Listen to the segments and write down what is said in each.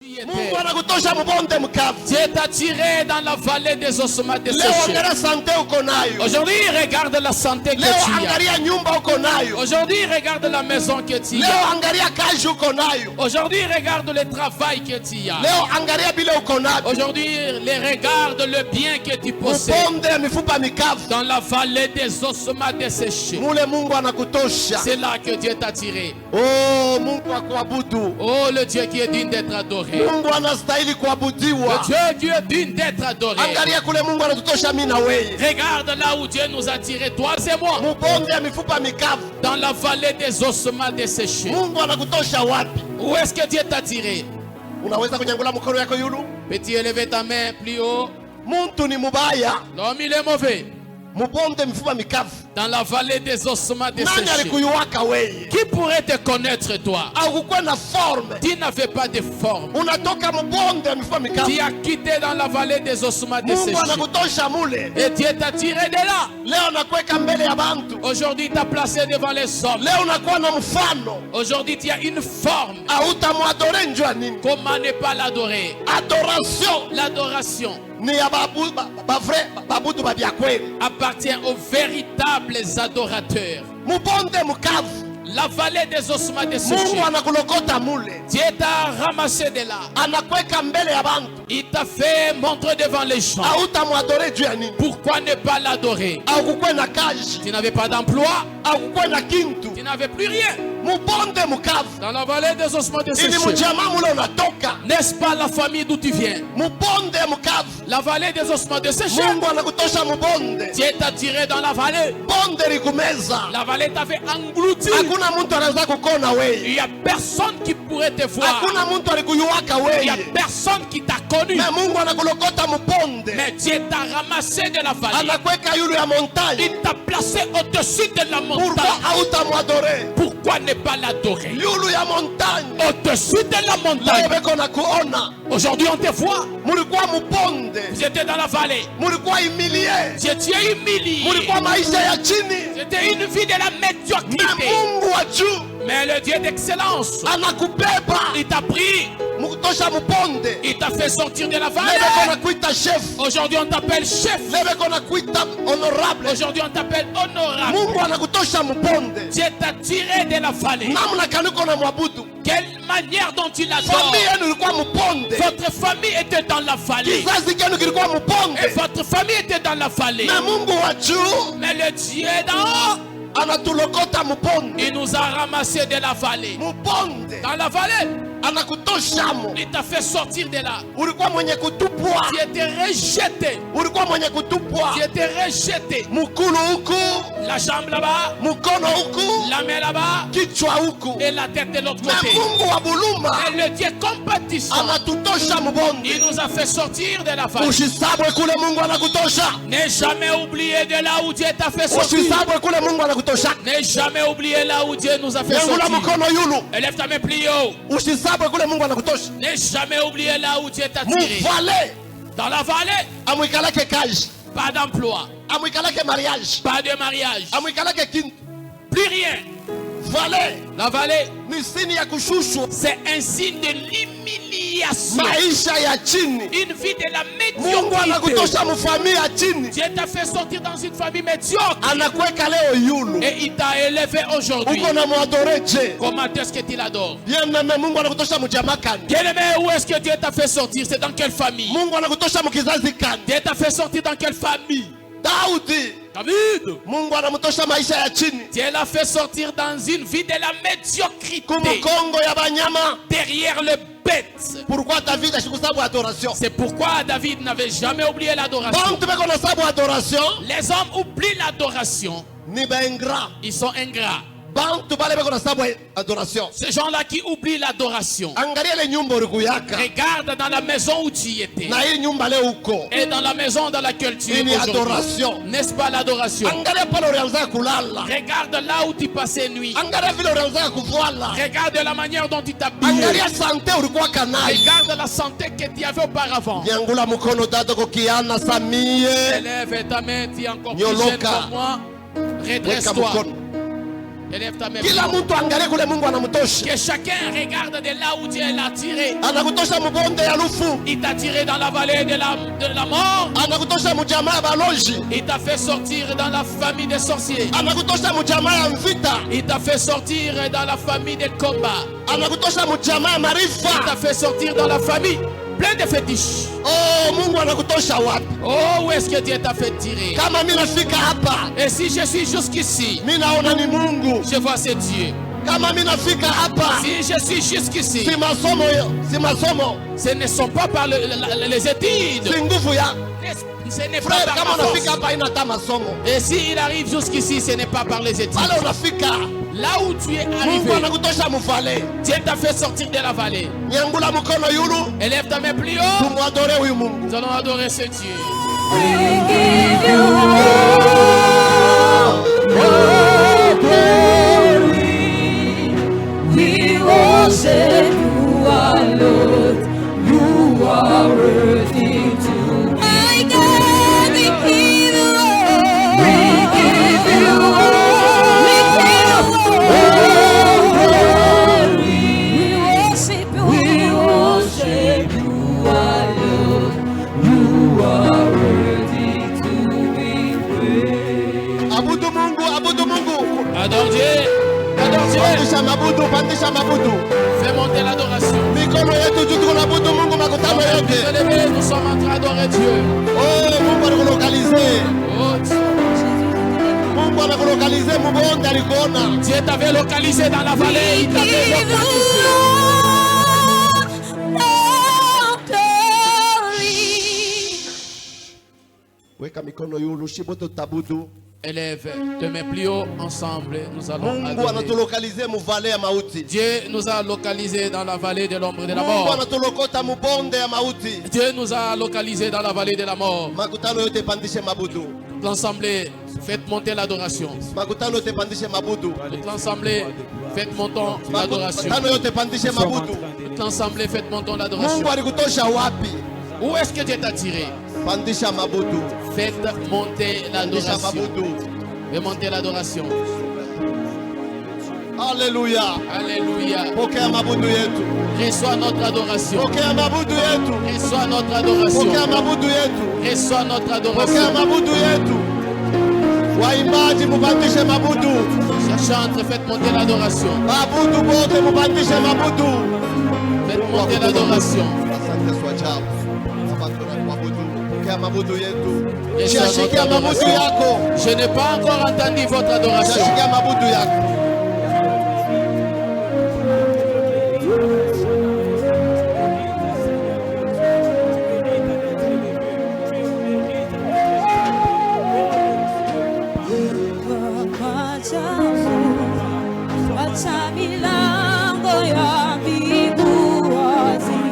Mungu anakutosha mbonde mkavu. Dieu t'a tiré dans la vallée des ossements desséchés. Leo angalia santé uko nayo. Aujourd'hui, regarde la santé que Leo tu as. angalia nyumba uko nayo. Aujourd'hui, regarde la maison que tu Leo as. angalia kazi uko nayo. Aujourd'hui, regarde le travail que tu as. Leo angalia bile uko nayo. Aujourd'hui, regarde le bien que tu possèdes. Mbonde ya mifupa mikavu. Dans la vallée des ossements desséchés. Mule Mungu anakutosha. C'est là que Dieu t'a tiré. Oh, Mungu wa kuabudu. Oh, le Dieu qui est digne d'être adoré. Mungu anastahili Le kuabudiwa. Dieu qui est digne d'être adoré. Angalia kule Mungu anatutosha mimi na wewe. Regarde là où Dieu nous a tirés, toi et moi. Mbonde ya mifupa mikavu. Dans la vallée des ossements desséchés. Mungu anakutosha wapi? Où est-ce que Dieu t'a tiré? Unaweza kunyangula mkono yako yulu? Peux-tu élever ta main plus haut? Muntu ni mubaya. L'homme il est mauvais. Mbonde mifupa mikavu. Dans la vallée des ossements Nani desséchés. alikuyuwaka wewe? Qui pourrait te connaître toi? Au kukuwa na forme. Tu n'avais pas de forme. Unatoka mbonde ya mifupa mikavu. Tu as quitté dans la vallée des ossements Mungu desséchés. anakutosha mule. Et Dieu t'a tiré de là. Leo nakuweka mbele ya bantu. Aujourd'hui, il t'a placé devant les hommes. Leo unakuwa na mfano. Aujourd'hui, tu as une forme. Hautamwadore njua nini? Comment ne pas l'adorer? Adoration L'adoration ni ya babudu babya kweli. appartient aux véritables adorateurs. Mbonde mkavu. La vallée des ossements desséchés. Mungu anakulokota mule. Dieu t'a ramassé de là. Anakuweka mbele ya bantu. Il t'a fait montrer devant les gens. Hautamwadore njua nini? Pourquoi ne pas l'adorer? Au kukuwa na kazi. Tu n'avais pas d'emploi. Au kukuwa na kintu. Tu n'avais plus rien. Mbonde mkavu. Dans la vallée des ossements Ili desséchés. mjamaa mule unatoka. N'est-ce pas la famille d'où tu viens? Mbonde mkavu. La vallée des ossements desséchés. Mungu anakutosha mbonde. Dieu t'a tiré dans la vallée. Bonde likumeza. La vallée t'avait englouti. Hakuna mtu anaweza kukona Il wewe. n'y a personne qui pourrait te voir. Hakuna mtu alikuyuwaka Il n'y a wewe. personne qui t'a connu. Na Mungu anakulokota mbonde. Mais Dieu t'a ramassé de la vallée. Anakuweka yulu ya montagne. Il t'a placé au-dessus de la Pourquoi montagne. hautamwadore? Pourquoi ne pas l'adorer? Yulu ya montagne. Au-dessus de la Leo montagne. beko na kuona. Aujourd'hui, on te voit. Mulikuwa mbonde. Vous étiez dans la vallée. Mulikuwa humilié. Vous étiez humilié. Mulikuwa maisha ya chini. C'était une vie de la Na médiocrité. Mungu wa juu Mais le Dieu d'excellence, anakubeba. il t'a pris. Mkutosha mbonde. Il t'a fait sortir de la Leo beko vallée. na kuita chef. Aujourd'hui, on t'appelle chef. Leo beko na kuita honorable. Aujourd'hui, on t'appelle honorable. Mungu anakutosha mbonde. Dieu t'a tiré de la vallée. Namna kaniko na mwabudu. Quelle manière dont il adore. Familia yenu ilikuwa mbonde. Votre famille était dans la vallée. Kizazi chenu kilikuwa Et mbonde. votre famille était dans la vallée. Na Mungu wa juu Mais le Dieu d'en haut, anatulokota mbonde. il nous a ramassés de la vallée. Mbonde Dans la vallée, anakutoshamo. il t'a fait sortir de là. Ulikuwa mwenye kutupwa. Tu étais rejeté. Ulikuwa mwenye kutupwa. Tu étais rejeté. Mukulu huku, La jambe là-bas, mkono huku, la main là-bas kichwa huku. et la tête de l'autre Na côté. Mungu wa buluma Et le Dieu compatissant, anatutosha mbonde. il nous a fait sortir de la vallée. Usisabwe kule Mungu anakutosha. N'aie jamais oublié de là où Dieu t'a fait sortir. Usisabwe kule Mungu anakutosha. N'aie jamais oublié là où Dieu nous a fait Nyangula sortir. mkono yulu. Élève ta main plus haut. Usisabwe kule Mungu anakutosha. N'aie jamais oublié là où Dieu t'a tiré. Muvale Dans la vallée, amwikalake kazi. pas d'emploi, Amwikalake mariage. pas de mariage, Amwikalake kintu. plus rien. Vale La vallée, ni sini ya kushushwa. c'est un signe de l'humiliation. Maisha ya chini. Une vie de la Mungu médiocrité. anakutosha mfamia ya chini. Dieu t'a fait sortir dans une famille médiocre. Anakuweka leo yulu. Et il t'a élevé aujourd'hui. Uko na mwadoreje. Comment est-ce que tu l'adores? Bien aimé, Mungu anakutosha mjamaa kani. Bien-aimé, où est-ce que Dieu t'a fait sortir? C'est dans quelle famille? Mungu anakutosha mkizazi kani. Dieu t'a fait sortir dans quelle famille? Daudi, David. Mungu anamtosha maisha ya chini. Dieu l'a fait sortir dans une vie de la médiocrité. Kumukongo ya banyama. Derrière les bêtes. Pourquoi David ashikusabu adoration? C'est pourquoi David n'avait jamais oublié l'adoration. Bantu beko na sabu adoration Les hommes oublient l'adoration. ni baingra. Ils sont ingrats. Bantu bale beko na sabu adoration. Ces gens-là qui oublient l'adoration. Angalia ile nyumba ulikuyaka. Regarde dans la maison où tu étais. Na hii nyumba leo uko. Et dans la maison dans laquelle tu es Ni aujourd'hui. adoration. N'est-ce pas l'adoration? Angalia pale ulianza kulala. Regarde là où tu passais nuit. Angalia vile ulianza kuvala. Regarde la manière dont tu t'habilles. Angalia sante ulikuwa kanayo. Regarde la santé que tu avais auparavant. Nyangula mkono dada kokiana samie. Élève ta main, tu es encore plus jeune Nyoloka. que moi. Weka Redresse-toi. mkono. Élève ta main. Kila mtu angalie kule Mungu anamtosha. Que chacun regarde de là où Dieu l'a tiré. Anakutosha mubonde ya lufu. Il t'a tiré dans la vallée de la mort. Anakutosha mujamaa baloji. Il t'a fait sortir dans la famille des sorciers. Anakutosha mujamaa ya mvita. Il t'a fait sortir dans la famille des combats. Anakutosha mujamaa ya marifa. Il t'a fait sortir dans la famille plein de fétiches. Oh, Mungu anakutosha wapi? Oh, où est-ce que Dieu t'a fait tirer? Kama mimi nafika hapa, Et si je suis jusqu'ici, mimi naona ni Mungu. je vois c'est Dieu. Kama mimi nafika hapa, Si je suis jusqu'ici, si masomo, ce ne sont pas par les études. si nguvu ya Ce n'est pas frère. par Kama ma unafika force. hapa ina ta masomo. Et s'il arrive jusqu'ici, ce n'est pas par les études. Pale unafika, Là où tu es Mungu arrivé, anakutosha muvale. Dieu t'a fait sortir de la vallée. Nyangula mkono yulu, Élève ta main plus haut. tumwadore huyu Mungu. Nous allons adorer ce Dieu. We give you all glory. We worship you, our Lord. You are worthy to. My God, we give you all. We give you all. We give you all glory. We worship you. We worship you, our Lord. You are worthy to be praised. Abudu Mungu, abudu Mungu. Adore Dieu. Adore Dieu. Pandisha mabudu, pandisha mabudu. Fais monter l'adoration. Mikono yetu juu tunabudu Mungu makutano yote. Élevés, nous sommes en train d'adorer Dieu. Oh, Mungu anakulokalize. Oh, Mungu anakulokalize mubonde alikuona. Dieu t'avait localisé dans la vallée. Il t'avait localisé. Weka mikono yulu, shibote tutabudu. Élève tes mains plus haut. Ensemble, nous allons Mungu adorer. anatulokalize muvale ya mauti. Dieu nous a localisés dans la vallée de l'ombre de la Mungu mort. anatulokota mubonde ya mauti. Dieu nous a localisés dans la vallée de la mort. Makutano yote pandishe mabudu. L'Assemblée, faites monter l'adoration. Makutano yote pandishe mabudu. Toute l'Assemblée, faites monter l'adoration. Makutano yote pandishe mabudu. Toute l'Assemblée, faites monter Mungu l'adoration. alikutosha wapi? Où est-ce que Dieu t'a tiré? Pandisha mabudu. Faites monter Pandisha l'adoration. mabudu. Faites monter l'adoration. Haleluya. Alléluia. Pokea mabudu yetu. Reçois notre adoration. Pokea mabudu yetu. Reçois notre adoration. Pokea mabudu yetu. Reçois notre Pokea adoration. mabudu yetu. Waimbaji mupandishe mabudu. Chante, faites monter l'adoration. Mabudu bote mupandishe mabudu. Faites monter l'adoration. Asante kwa jabu. Baba tunakuabudu. Pokea mabudu yetu. Reçois notre Shiashikia mabudu adoration. yako. Je n'ai pas encore entendu votre adoration. Shiashikia mabudu yako. Acha milango ya mbingu wazi.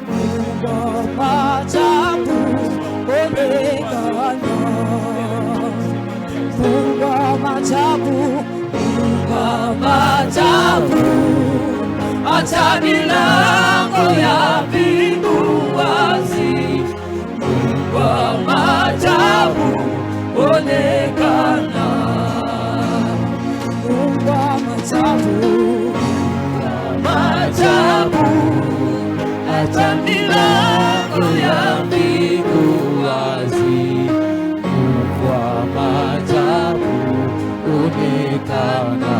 Mungu wa maajabu onekana. Mungu wa maajabu, Mungu wa maajabu. Acha milango ya mbingu wazi. Mungu wa maajabu onekana. Mungu wa maajabu, maajabu, acha milango ya mbingu wazi. Mungu wa maajabu onekana.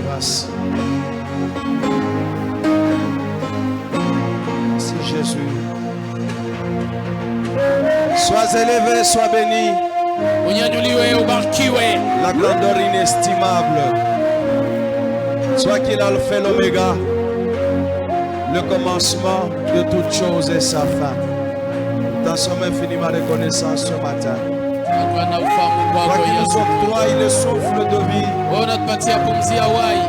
Merci. Merci Jésus. Sois élevé, sois béni. Unyanyuliwe, ubarikiwe. La grandeur inestimable. Sois qu'il a fait l'oméga, le commencement de toutes choses et sa fin. Nous t'en sommes infiniment reconnaissants ce matin. Bwana ufahamu Toi kwako qui nous Yesu. octroies le souffle de vie. Wewe unatupatia pumzi ya uhai.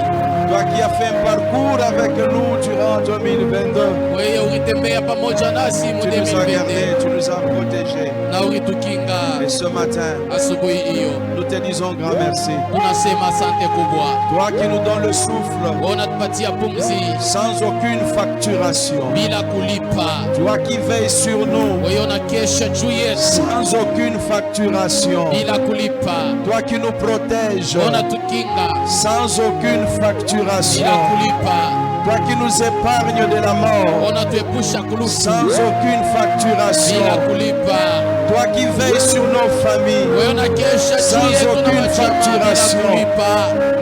Toi qui as fait un parcours avec nous durant 2022. Wewe ulitembea pamoja nasi mu Tu nous as 2022 gardés, tu nous as protégés. na ulitukinga. Et ce matin, Asubuhi hiyo nous te disons grand merci. tunasema asante kubwa. Toi qui nous donnes le souffle, Wewe kupatia pumzi sans aucune facturation. bila kulipa. Toi qui veilles sur nous Wewe unakesha juu yetu sans aucune facturation. bila kulipa. Toi qui nous protèges Unatukinga sans aucune bila facturation. kulipa. Toi qui nous épargnes de la mort Unatuepusha kulufu sans aucune bila facturation. kulipa. Toi qui veilles sur nos familles. Wewe unakesha Sans juu yetu na aucune majamaa bila facturation. kulipa.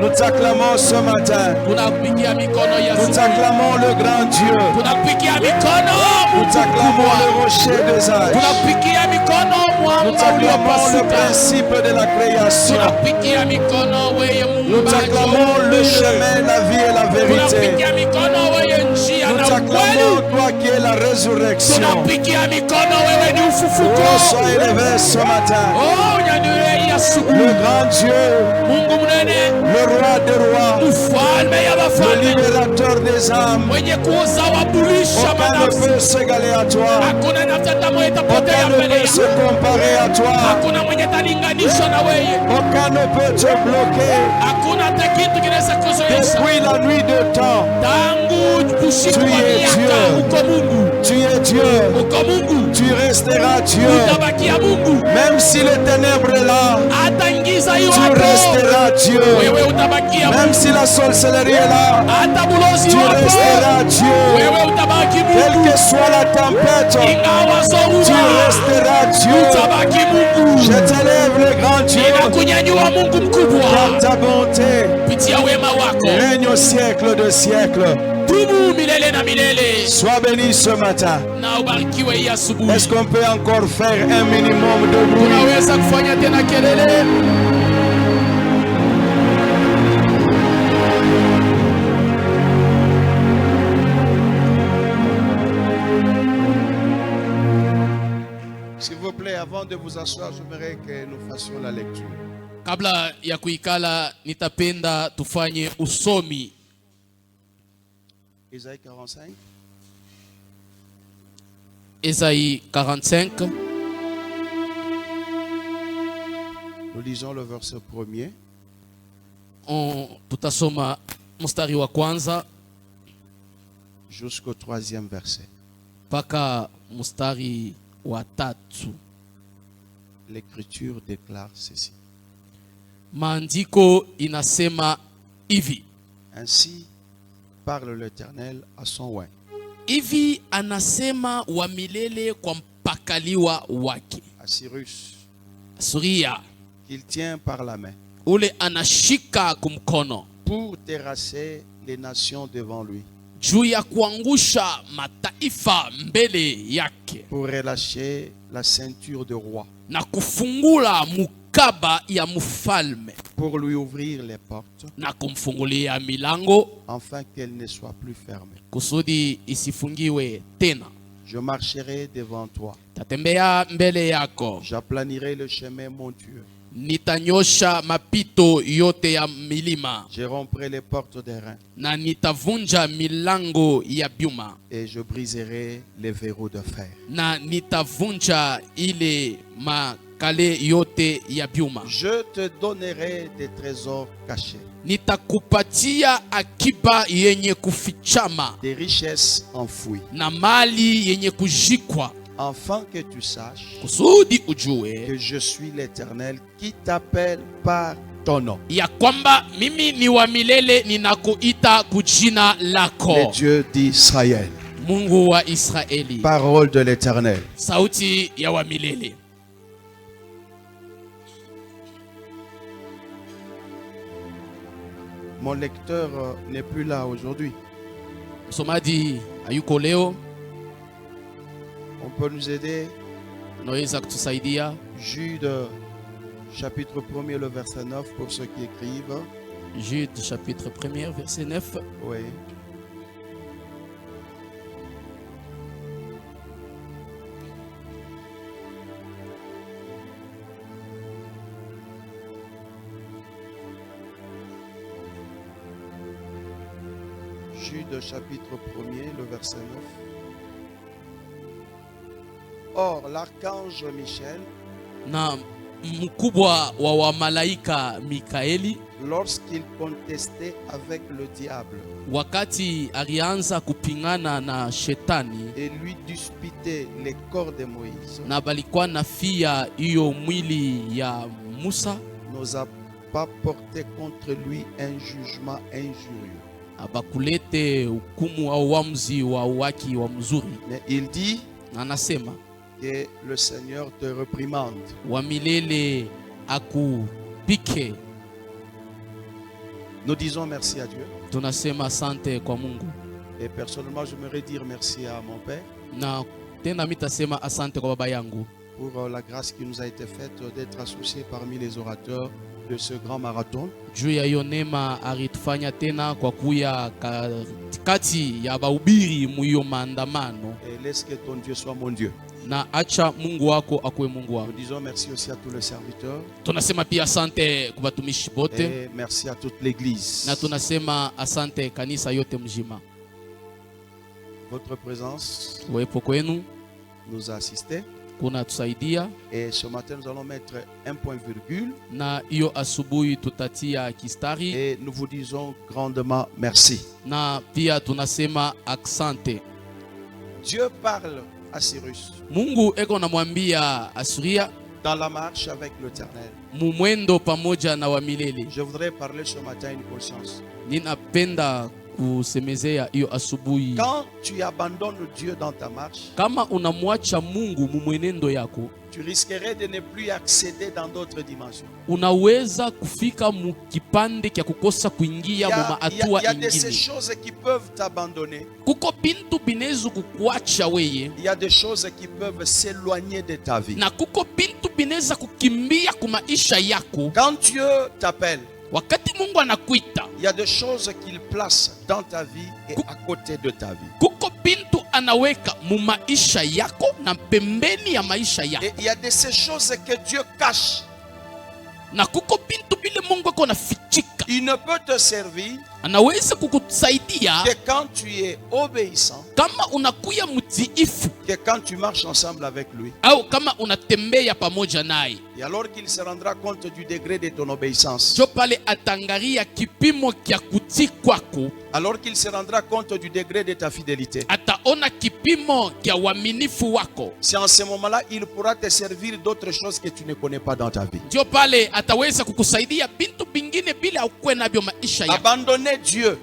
Nous t'acclamons ce matin. Tunakupigia mikono ya Nous asubuhi. t'acclamons le grand Dieu. Tunakupigia mikono Nous t'acclamons le mkubwa. rocher des âges. Tunakupigia mikono Nous mwamba t'acclamons le uliopasuka. principe de la création. Tunakupigia mikono wewe Nous Mungu. t'acclamons le chemin, la vie et la vérité. Tunakupigia mikono wewe njia Nous na t'acclamons ukweli. toi qui es la résurrection. Tunakupigia mikono wewe ni ufufuko. Oh, sois élevé ce matin. Oh, nyanyue ya Le asubuhi. grand Dieu, Mungu mnene, le roi des rois, mfalme ya le wafalme, libérateur des âmes. mwenye kuzawabulisha Aucun ne manafsi. peut s'égaler à toi. Hakuna nafsi hata moja itapotea Aucun ne mbele peut se yako. comparer à toi. Hakuna mwenye talinganishwa na wewe. Aucun ne peut te bloquer. Hakuna hata kitu kinaweza kuzoesha. Depuis la nuit de temps, Tangu usiku wa Tu es miaka Dieu. uko Mungu, tu es Dieu. uko Mungu, Tu resteras Dieu. utabakia Mungu. Même si les ténèbres est là, Hata ngiza hiyo tu hapo, resteras Dieu. wewe utabakia Même Mungu. si la sorcellerie est là, Hata bulozi tu wapo, resteras Dieu. wewe utabaki Quelle Mungu. que soit la tempête, Ingawa tu zoruba, resteras Dieu. utabaki Mungu. Je t'élève le grand Dieu. Ninakunyanyua Mungu Par mkubwa, ta bonté, pitia wema wako, règne au siècle de siècles. dumu milele na milele. Sois béni ce matin. Na ubarikiwe hii asubuhi. Est-ce qu'on peut encore faire un minimum de bruit? Tunaweza kufanya tena kelele. S'il vous plaît, avant de vous asseoir, j'aimerais que nous fassions la lecture. Kabla ya kuikala, nitapenda tufanye usomi. Isaïe 45. Esaïe 45, Nous lisons le verset 1er. tutasoma mstari wa kwanza jusqu'au 3e verset. mpaka mstari wa tatu. L'écriture déclare ceci. Maandiko inasema hivi: Ainsi parle l'Éternel à son oint, hivi anasema wa milele kwa mpakaliwa wake, à Cyrus, Suria, qu'il tient par la main, ule anashika kumkono, pour terrasser les nations devant lui, juu ya kuangusha mataifa mbele yake, pour relâcher la ceinture de roi, na kufungula mukaba ya mfalme, pour lui ouvrir les portes, na kumfungulia milango afin qu'elle ne soit plus fermée. kusudi isifungiwe tena. Je marcherai devant toi, Tatembea mbele yako, j'aplanirai le chemin montueux, nitanyosha mapito yote ya milima, je romprai les portes des reins, na nitavunja milango ya byuma, et je briserai les verrous de fer. na nitavunja ile makale yote ya byuma. Je te donnerai des trésors cachés, Nitakupatia akiba yenye kufichama des richesses enfouies, na mali yenye kujikwa, afin que tu saches kusudi ujue que je suis l'Éternel qui t'appelle par ton nom, ya kwamba mimi ni wa milele, ninakuita kujina le lako, Dieu d'Israël. Mungu wa Israeli. Parole de l'Éternel. Sauti ya wa milele. Mon lecteur n'est plus là aujourd'hui. Msomaji hayuko leo, On peut nous aider. unaweza kutusaidia? Jude chapitre 1er, le verset 9 pour ceux qui écrivent. Jude chapitre 1er verset 9. Oui. Jude chapitre 1er, le verset 9. Or, l'archange Michel, Na mkubwa wa malaika Mikaeli, lorsqu'il contestait avec le diable wakati alianza kupingana na shetani et lui disputait les corps de Moïse, na balikuwa na fia hiyo mwili ya Musa, n'osa pas porter contre lui un jugement injurieux. abakulete hukumu au uamuzi wa uwaki wa mzuri. Mais il dit Na anasema que le Seigneur te réprimande. wa milele akupike. Nous disons merci à Dieu. Tunasema asante kwa Mungu, Et personnellement, j'aimerais dire merci à mon Père na tena mitasema asante kwa baba yangu pour la grâce qui nous a été faite d'être associés parmi les orateurs de ce grand marathon. juu ya hiyo neema alitufanya tena kwa kuya katikati ya bahubiri muhiyo maandamano, Et laisse que ton Dieu soit mon Dieu. na acha Mungu wako akuwe Mungu Nous wako. disons merci aussi à tous les serviteurs Tunasema pia asante kwa batumishi bote, et merci à toute l'église. na tunasema asante kanisa yote mjima. Votre présence Kuwepo kwenu nous a assistés. kuna tusaidia, Et ce matin, nous allons mettre un point virgule na hiyo asubuhi tutatia kistari, et nous vous disons grandement merci. na pia tunasema aksante. Dieu parle à Cyrus Mungu eko namwambia Asuria dans la marche avec l'Éternel. mumwendo pamoja na wa milele. Je voudrais parler ce matin une conscience. Ninapenda kusemezea hiyo asubuhi, Quand tu abandonnes Dieu dans ta marche, kama unamwacha Mungu mumwenendo yako, tu risquerais de ne plus accéder dans d'autres dimensions. unaweza kufika mukipande kya kukosa kuingia mu maatua Il y a de ces ingine. choses qui peuvent t'abandonner. Kuko bintu binezu kukuacha weye, Il y a des choses qui peuvent s'éloigner de ta vie. na kuko bintu bineza kukimbia kumaisha yako. Quand Dieu t'appelle, Wakati Mungu anakuita, il y a des choses qu'il place dans ta vie et à côté de ta vie. kuko bintu anaweka mu maisha yako na pembeni ya maisha yako, Et il y a de ces choses que Dieu cache. na kuko bintu bile Mungu ako nafichika. Il ne peut te servir Anaweza kukusaidia que quand tu es obéissant, kama unakuya mtiifu, que quand tu marches ensemble avec lui. au kama unatembea pamoja naye. Et alors qu'il se rendra compte du degré de ton obéissance. Jo pale atangaria kipimo kya kutii kwako, Alors qu'il se rendra compte du degré de ta fidélité. ataona kipimo kya uaminifu wako. C'est en ce moment-là il pourra te servir d'autres choses que tu ne connais pas dans ta vie. Ndio pale ataweza kukusaidia bintu bingine bila ukwe nabyo maisha yako. Abandonner Dieu,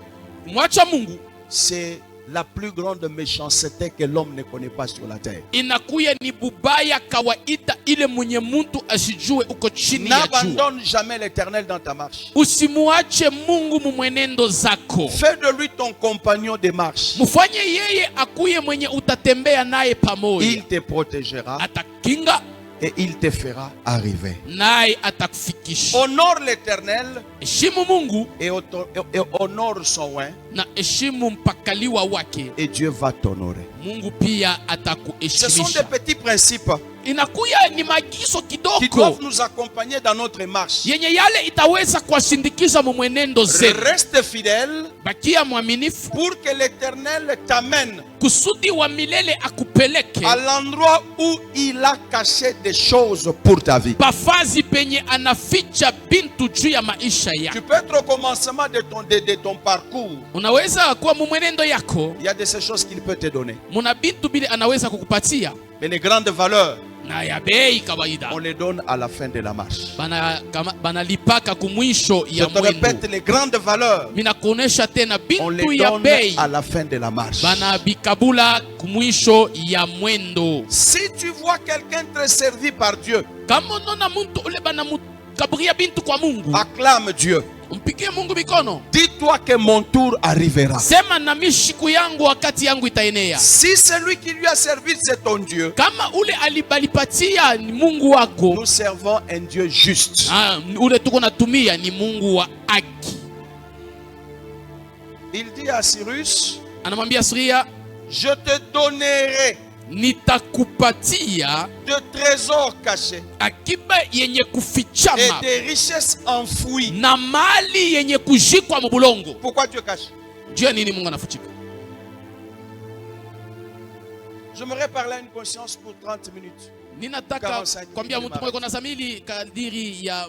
Mwacha Mungu c'est la plus grande méchanceté que l'homme ne connaît pas sur la terre. inakuya ni bubaya kawaida ile mwenye muntu asijue uko chini ya jua. N'abandonne jamais l'Éternel dans ta marche. Usimuache Mungu mumwenendo zako. Fais de lui ton compagnon de marche. Mufanye yeye akuye mwenye utatembea naye pamoja. Il te protégera Atakinga et il te fera arriver. naye atakufikisha. Honore l'Éternel Heshimu Mungu et honore son oin na heshimu mpakaliwa wake, et Dieu va t'honorer. Mungu pia Ce sont des atakuheshimisha. petits principes Inakuya ni maagizo qui kidogo doivent nous accompagner dans notre marche. yenye yale itaweza kuwasindikiza mumwenendo zenu. Reste fidèle Bakia mwaminifu pour que l'Éternel t'amène kusudi wa milele akupeleke à l'endroit où il a caché des choses pour ta vie. pafazi penye anaficha bintu juu ya maisha Tu yako. peux être au commencement de ton parcours. Unaweza kuwa mumwenendo yako, Il y a de ces choses qu'il peut te donner. muna bintu bile anaweza kukupatia, Mais les grandes valeurs, na ya bei kawaida on les donne à la fin de la marche. banalipaka kumwisho Je ya te mwendo. répète, les grandes valeurs, Mina kuonesha tena on bintu les ya donne bei à la fin de la marche. banabikabula kumwisho ya mwendo. Si tu vois quelqu'un te servir par Dieu, Kama unaona muntu ule banamukaburia bintu kwa Mungu, acclame Dieu. mpigie Mungu mikono, Dis-toi que mon tour arrivera. sema na mishiku yangu wakati yangu itaenea. Si celui qui lui a servi, c'est ton Dieu, Kama ule alibalipatia ni Mungu wako, nous servons un Dieu juste. ule tuko natumia ni Mungu wa haki. Il dit à Cyrus, Anamwambia Suria, je te donnerai nitakupatia de trésors cachés akiba yenye et kufichama des richesses enfouies. na mali yenye kujikwa mubulongo. Pourquoi Dieu cache? Jua nini Mungu anafuchika? J'aimerais parler à une conscience pour 30 minutes. Ninataka 45 kwambia minutes mtu mmoja kuna samili kadiri ya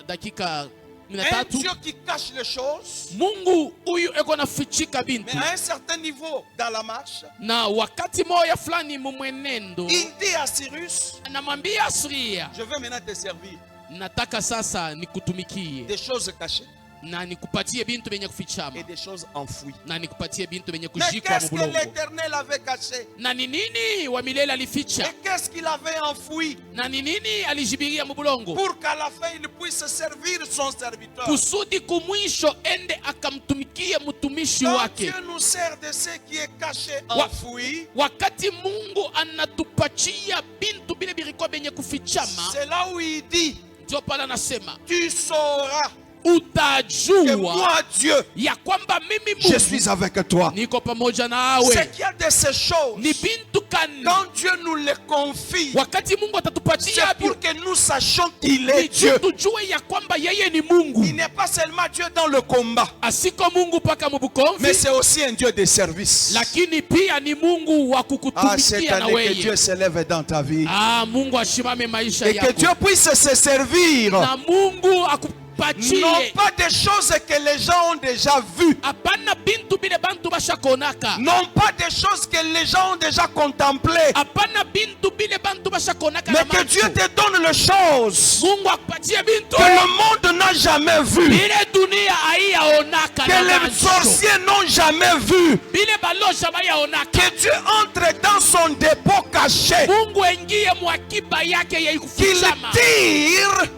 dakika Un 13. Dieu qui cache les choses, Mungu huyu eko nafichika bintu, mais à un certain niveau dans la marche, na wakati moya fulani mumwenendo il dit à Cyrus, anamwambia Suria, je veux maintenant te servir nataka sasa nikutumikie des choses cachées na nikupatie bintu benye kufichama et des choses enfouies. na nikupatie bintu benye Mais kujikwa qu'est-ce que mubulongo. l'Éternel avait caché? Na ni nini wa milele alificha? Et qu'est-ce qu'il avait enfoui? Na ni nini alijibiria mubulongo? Pour qu'à la fin il puisse servir son serviteur. Kusudi kumwisho ende akamtumikie mtumishi Quand wake. Dieu nous sert de ce qui est caché, Wa- enfoui, Wakati Mungu anatupatia bintu bile bilikuwa benye kufichama, c'est là où il dit, ndio pale anasema tu sauras que utajua moi Dieu, ya kwamba mimi je Mungu suis avec toi. niko pamoja C'est nawe. qu'il y a de ces choses, Ni bintu kani quand Dieu nous les confie, wakati Mungu atatupatia c'est pour que nous sachions qu'il est ni Dieu. tujue ya kwamba yeye ni Il Mungu, n'est pas seulement Dieu dans le combat, asiko Mungu paka mubukomvi, mais c'est aussi un Dieu de service. lakini pia ni Mungu wa Ah, cette kukutumikia na année que Dieu wewe. s'élève dans ta vie. Mungu ashimame maisha Et que yako Dieu puisse se servir, na Mungu non akupatie pas des choses que les gens ont déjà vues, hapana bintu bile bantu bashakonaka, non pas des choses que les gens ont déjà contemplées, hapana bintu bile bantu bashakonaka mais na que Dieu macho. te donne les choses Mungu akupatie bintu que le monde n'a jamais vues, bile dunia haiyaonaka que na les macho, sorciers n'ont jamais vues. bile balosha bayaonaka. Que Dieu entre dans son dépôt caché, Mungu engie mwakiba yake ya qu'il kufichama, tire,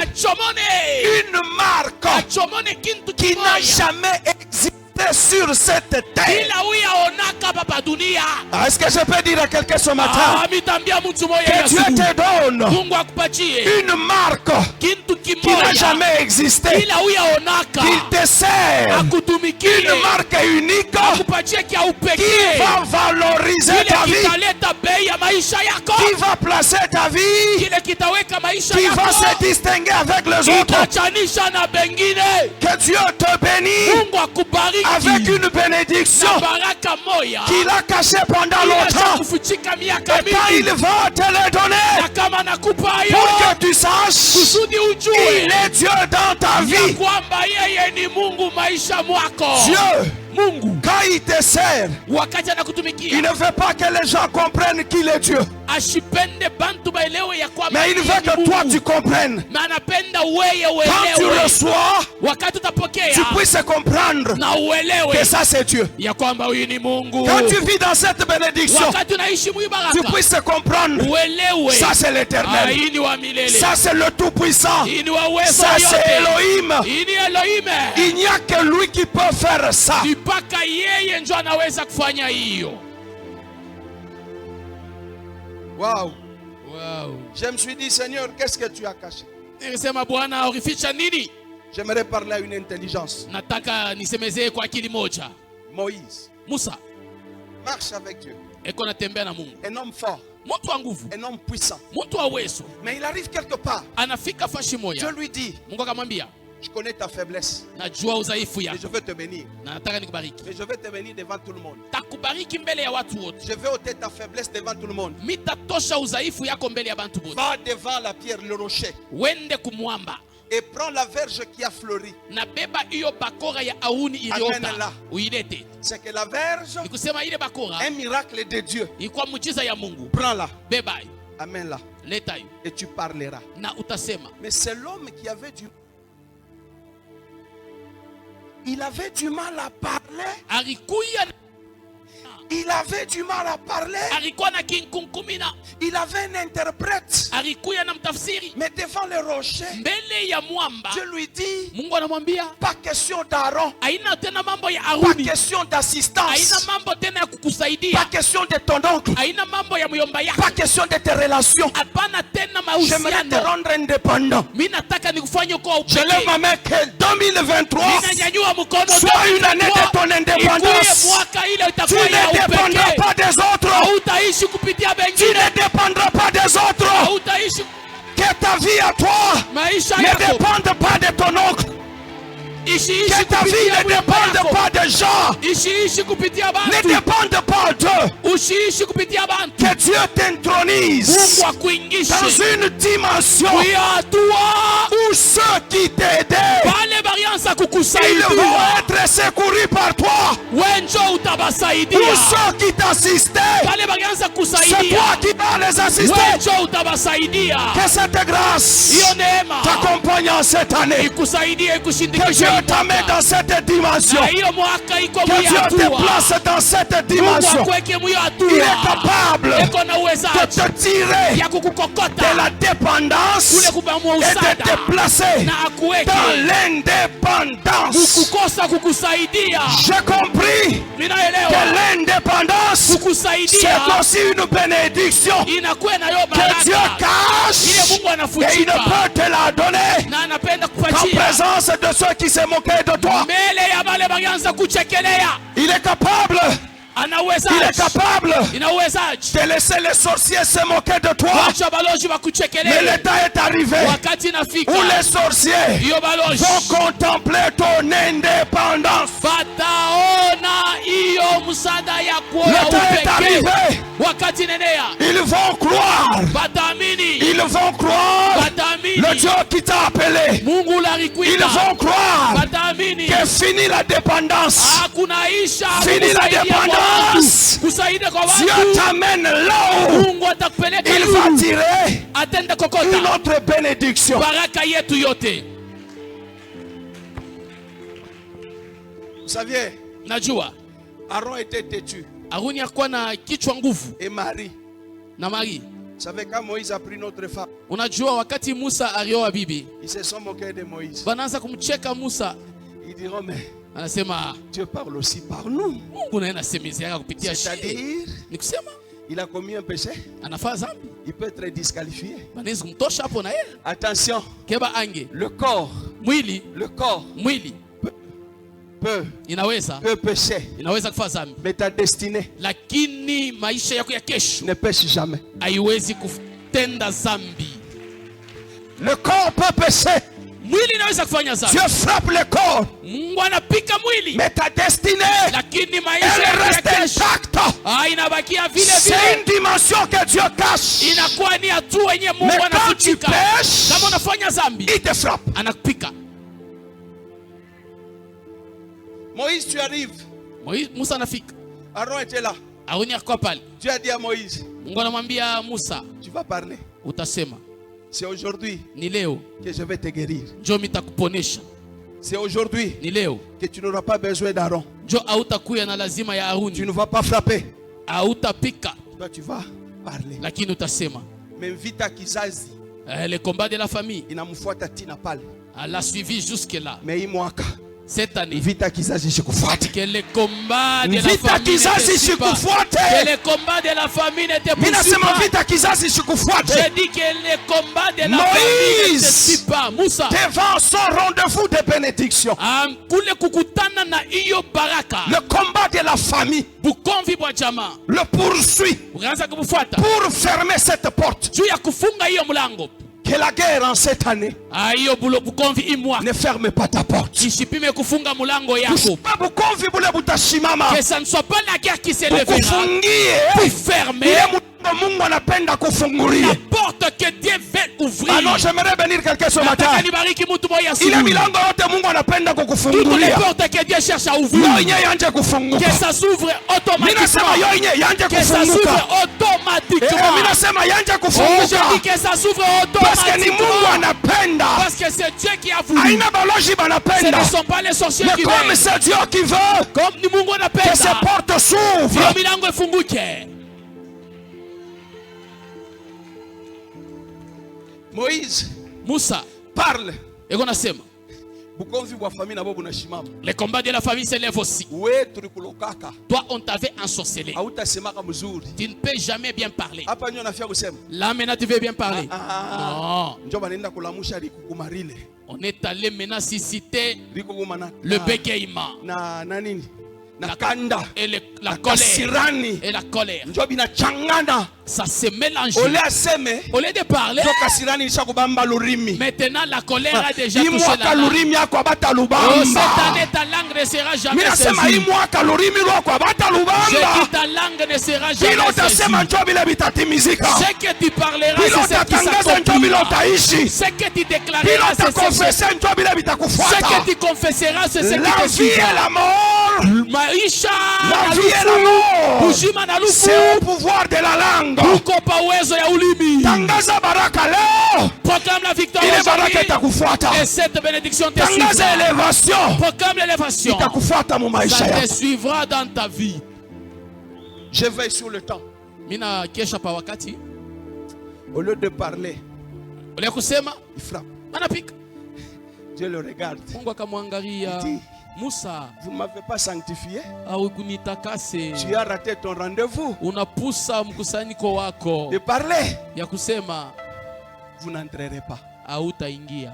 achomone une marque achomone kintu qui n'a kimoya jamais existé sur cette terre. bila uyaonaka papa dunia. Est-ce que je peux dire à quelqu'un ce matin Mitambia mtu moya que ya Dieu asubuhi. te donne Mungu akupatie une marque kintu qui n'a kimoya jamais existé, bila uyaonaka, qu'il te sert, akutumikie, une marque unique akupatie kia qui upekee, va valoriser kile ta vie, kitaleta bei ya maisha yako, qui va placer ta vie, kile kitaweka maisha qui va se yako, distinguer avec les autres. kitachanisha na bengine. Que Dieu te bénisse Mungu akubariki avec une bénédiction na baraka moya qu'il a cachée pendant ile longtemps. kufichika miaka Et quand il mingi, va te le donner, na kama nakupa pour yo que tu saches, kusudi il ujue est Dieu dans ta ya vie. kwamba yeye ni Mungu maisha mwako. Dieu, Mungu quand il te sert, wakati il anakutumikia ne veut pas que les gens comprennent qu'il est Dieu, ashipende bantu baelewe ya kwamba mais il yeye veut ni que toi Mungu. tu comprennes. Na anapenda weye Quand tu uelewe, reçois, wakati tu utapokea puisses comprendre na uelewe que ça c'est Dieu. ya kwamba huyu ni Mungu. Quand tu vis dans cette bénédiction, Wakati unaishi mwi tu baraka puisses comprendre, uelewe ça c'est l'Éternel, hii ni wa milele, ça c'est le Tout-Puissant, hii ni wa uwezo ça c'est yote, Elohim. hii ni Elohim. Il n'y a que lui qui peut faire ça. Ni mpaka yeye ndio anaweza kufanya hiyo. Waouh. Wow. Je me suis dit, Seigneur, qu'est-ce que tu as caché? Nilisema Bwana, ulificha nini? J'aimerais parler à une intelligence. Nataka nisemezee kwa akili moja. Moïse Musa marche avec Dieu. eko natembea na Mungu, Un homme fort, mtu wa nguvu, un homme puissant. mtu wa uwezo. Mais il arrive quelque part. Anafika fashi Dieu moja, lui dit, Mungu akamwambia, je connais ta faiblesse, najua udhaifu mais yako je veux te bénir. na nataka nikubariki. Mais je vais te bénir devant tout le monde. Takubariki mbele ya watu wote, Je vais ôter ta faiblesse devant tout le monde. mitatosha udhaifu yako mbele ya bantu bote. Va devant la pierre, le rocher, Wende kumwamba et prends la verge qui a fleuri. na beba hiyo bakora ya auni iliota Amenela. uilete. C'est que la verge, Nikusema ile bakora un miracle de Dieu. ilikuwa muujiza ya Mungu. Prends-la, Beba hiyo, amène-la, leta hiyo et tu parleras. na utasema. Mais c'est l'homme qui avait du... Il avait du mal à parler. Alikuya, Il avait du mal à parler. alikuwa na kinkunkumina, Il avait un interprète. alikuya na mtafsiri Mais devant le rocher, mbele ya mwamba. Dieu lui dit, Mungu anamwambia pas question d'Aaron, haina tena mambo ya pas Aruni, question haina d'assistance, mambo tena ya pas kukusaidia, question de ton oncle, haina mambo ya myomba yako, pas question de tes relations. hapana tena J'aimerais te mahusiano. rendre indépendant. Mimi nataka nikufanye kwa Je lève ma upekee. main que 2023 Ninanyanyua mkono, soit une année de ton ikuwe indépendance. mwaka ile Tu itakuwa ya ne dépendras upekee. pas des autres. Hautaishi kupitia Tu bengine, ne dépendras pas des autres. hautaishi Que ta vie à toi maisha ne yako dépende pas de ton oncle. Que ta vie ne dépende pas des gens. Ne dépende pas d'eux. Que Dieu t'intronise dans une dimension où ceux qui t'aidaient, ils vont être secourus par toi. Où ceux qui t'assistaient, c'est toi qui vas les assister. Que cette grâce t'accompagne en cette année. Que Dieu t'amène dans cette dimension. Que Dieu te place dans cette dimension. Il est capable de te tirer de la dépendance et de te placer dans l'indépendance. J'ai compris que l'indépendance, c'est aussi une bénédiction que Dieu cache et il ne peut te la donner en présence de ceux qui se moquaient de toi. Il est capable. Il est capable de laisser les sorciers se moquer de toi. Mais l'état est arrivé où les sorciers vont contempler ton indépendance. L'état est arrivé. Ils vont croire. Ils vont croire le Dieu qui t'a appelé. Ils vont croire que fini la dépendance. Fini la dépendance. Dieu t'amène là où il va tirer une autre bénédiction. Vous saviez, Aaron était têtu. Et Marie. Vous savez, quand Moïse a pris notre femme, ils se sont moqués de Moïse. Ils diront, mais Dieu parle aussi par nous. C'est-à-dire, il a commis un péché, il peut être disqualifié. Attention, le corps peut pécher, mais ta destinée ne pêche jamais. Le corps peut pécher. Dieu frappe le corps, mais ta destinée, elle reste intacte. C'est une dimension que Dieu cache. Mais quand tu pêches, il te frappe. Moïse, tu arrives. Aaron était là. Dieu a dit à Moïse, tu vas parler. C'est aujourd'hui que je vais te guérir. C'est aujourd'hui que tu n'auras pas besoin d'Aaron. Tu ne vas pas frapper. Toi, tu vas parler. Mais vita kizazi, le combat de la famille, elle l'a suivi jusque-là. Mais cette année, vita kizazi shikufuate. Que le combat de la famille que le combat de la famille n'était pas. J'ai dit que le combat de la famille n'était pas. Moussa, devant son rendez-vous de bénédiction, le combat de la famille le poursuit pour fermer cette porte. Que la guerre en cette année ne ferme pas ta porte. Que ça ne soit pas la guerre qui s'est levée pour fermer la porte que Dieu veut ouvrir. Alors j'aimerais bénir quelqu'un ce matin. Il est milango yote Mungu anapenda kukufungulia. Toutes les portes que Dieu cherche à ouvrir, que ça s'ouvre automatiquement. Que ça s'ouvre automatiquement. Je dis que ça s'ouvre automatiquement. Parce que c'est Dieu qui a voulu. Ce ne sont pas les sorciers qui veulent. Comme c'est Dieu qui veut que ces portes s'ouvrent. Moïse, Moussa parle. Le combat de la famille s'élève aussi. Toi, on t'avait ensorcelé. Tu ne peux jamais bien parler. Là, maintenant, tu veux bien parler. Non. On est allé maintenant susciter le bégaiement. na kanda et la na colère. kasirani Et la colère. njo binachangana Ça se mélange. ole aseme Au lieu de parler, njo kasirani lishakubamba lurimi maintenant la colère a déjà touché imwaka la langue. lurimi yako abata Oh, cette lubamba année, ta langue ne sera jamais minasema saisie. imwaka lurimi lwako abata Je dis lubamba ta langue ne sera bila jamais saisie. utasema njo vile vitatimizika Ce que tu parleras, bila c'est ce qui utatangaza njo vile s'accomplira. utaishi Ce que tu bila déclareras, c'est ce utakonfese njo vile que vitakufuata tu confesseras, c'est ce qui la te vie et suivra. la mort Maisha la na vie et la lufu, mort uzima na lufu, c'est au pouvoir de la langue uko pa uwezo ya ulimi. tangaza baraka leo Proclame la victoire ile baraka aujourd'hui itakufuata et cette bénédiction te tangaza suivra. elevation Proclame l'élévation. itakufuata mu maisha Ça te yako suivra dans ta vie. je veille sur le temps Mina kesha pa wakati. au lieu de parler Ule kusema il frappe anapika. Dieu le regarde Mungu akamwangalia Il dit, Musa, vous ne m'avez pas sanctifié au kunitakase. tu as raté ton rendez-vous Unapusa mkusanyiko wako de parler ya kusema vous n'entrerez pas hautaingia.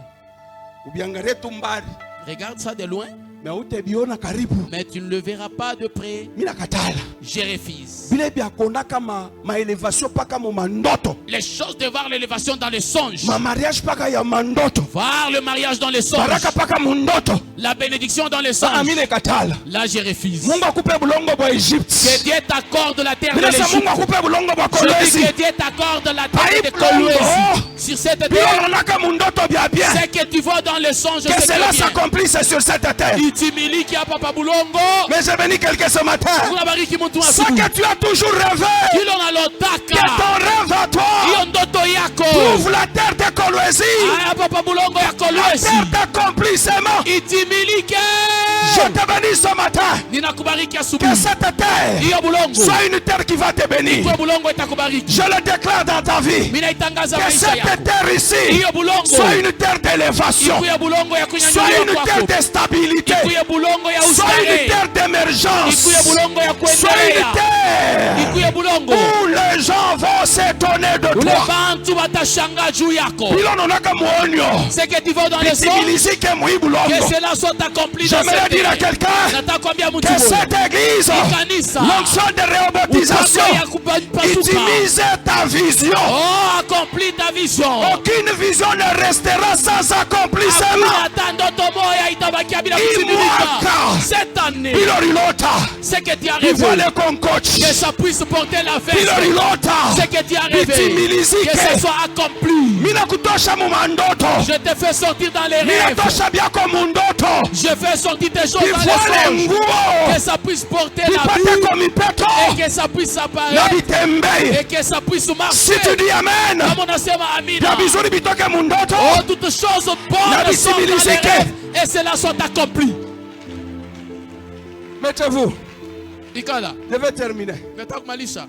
ubiangalie tu mbali Regarde ça de loin, mais utabiona karibu mais tu ne le verras pas de près. mimi nakatala Je refuse. vile vya kuona kama maelevation paka mu mandoto Les choses de voir l'élévation dans les songes. ma mariage paka ya mandoto Voir le mariage dans les songes. baraka paka mu ndoto La bénédiction dans les sasa songes. mimi nakatala Là, je refuse. Mungu akupe bulongo bwa Egypt Que Dieu t'accorde la terre de bila sa Mungu l'Égypte. akupe bulongo bwa Je dis Kolwezi que Dieu t'accorde la terre Aïe, de plombo. Kolwezi. Sur cette bila terre, unaonaka mu ndoto bya bien c'est que tu vois dans les songes. que c'est cela que bien. s'accomplisse sur cette terre Itimili qui a papa bulongo. mais j'ai béni quelqu'un ce matin Unabariki mtu wa ce siku. que tu as toujours rêvé Hilo que nalotaka. ton rêve à toi Hiyo ndoto yako. trouve la terre de Kolwezi Aya papa bulongo ya la Kolwezi. terre d'accomplissement Itimilike. je te bénis ce matin Ninakubariki que asubuhi. cette terre Hiyo bulongo. soit une terre qui va te bénir Kwa bulongo itakubariki. je le déclare dans ta vie Mimi naitangaza que maisha cette yako. terre ici Hiyo bulongo. soit une terre d'élévation Ikuye bulongo ya soit kunyanyuliwa une terre kwako. de stabilité Ikuye bulongo ya soit une ustare. terre d'émergence Ikuye bulongo ya soit une kuendelea. terre Ikuye bulongo. où les gens vont s'étonner de Ule toi bantu watashangaa juu yako. bila nonaka muonyo C'est que tu vas dans les songes. bitimilizike Que muibulongo cela soit accompli dans j'aimerais cette dire à terre. quelqu'un Nataka kuambia mtu que huyo. cette église Kanisa. l'onction de réobaptisation Upako ya kupasuka. utimise ta vision Oh, accomplis ta vision. aucune vision ne restera sans accomplissement Hakuna hata ndoto moja itabakia bila Hii kutimilika. mwaka. Cette année, bilorilota ce que tu as rêvé, ivale konkochi que ça puisse porter la veste. bilorilota Ce que tu as rêvé, bitimilizike que ce soit accompli. mina kutosha mu mandoto Je te fais sortir dans les mina rêves. tosha byako mu ndoto Je fais sortir tes choses dans ivale les songes. nguo Que ça puisse porter la bipate vie. komipeto Et que ça puisse na apparaître. bitembei Et que ça puisse si marcher. tu dis amen Comme on a dit, Amina. bya bizuri bitoke mu ndoto Oh, toutes choses Na bonnes sont dans les bitimilizike. rêves. Et cela soit accompli. mettez-vous Ikala. je vais terminer Nataka kumalisha.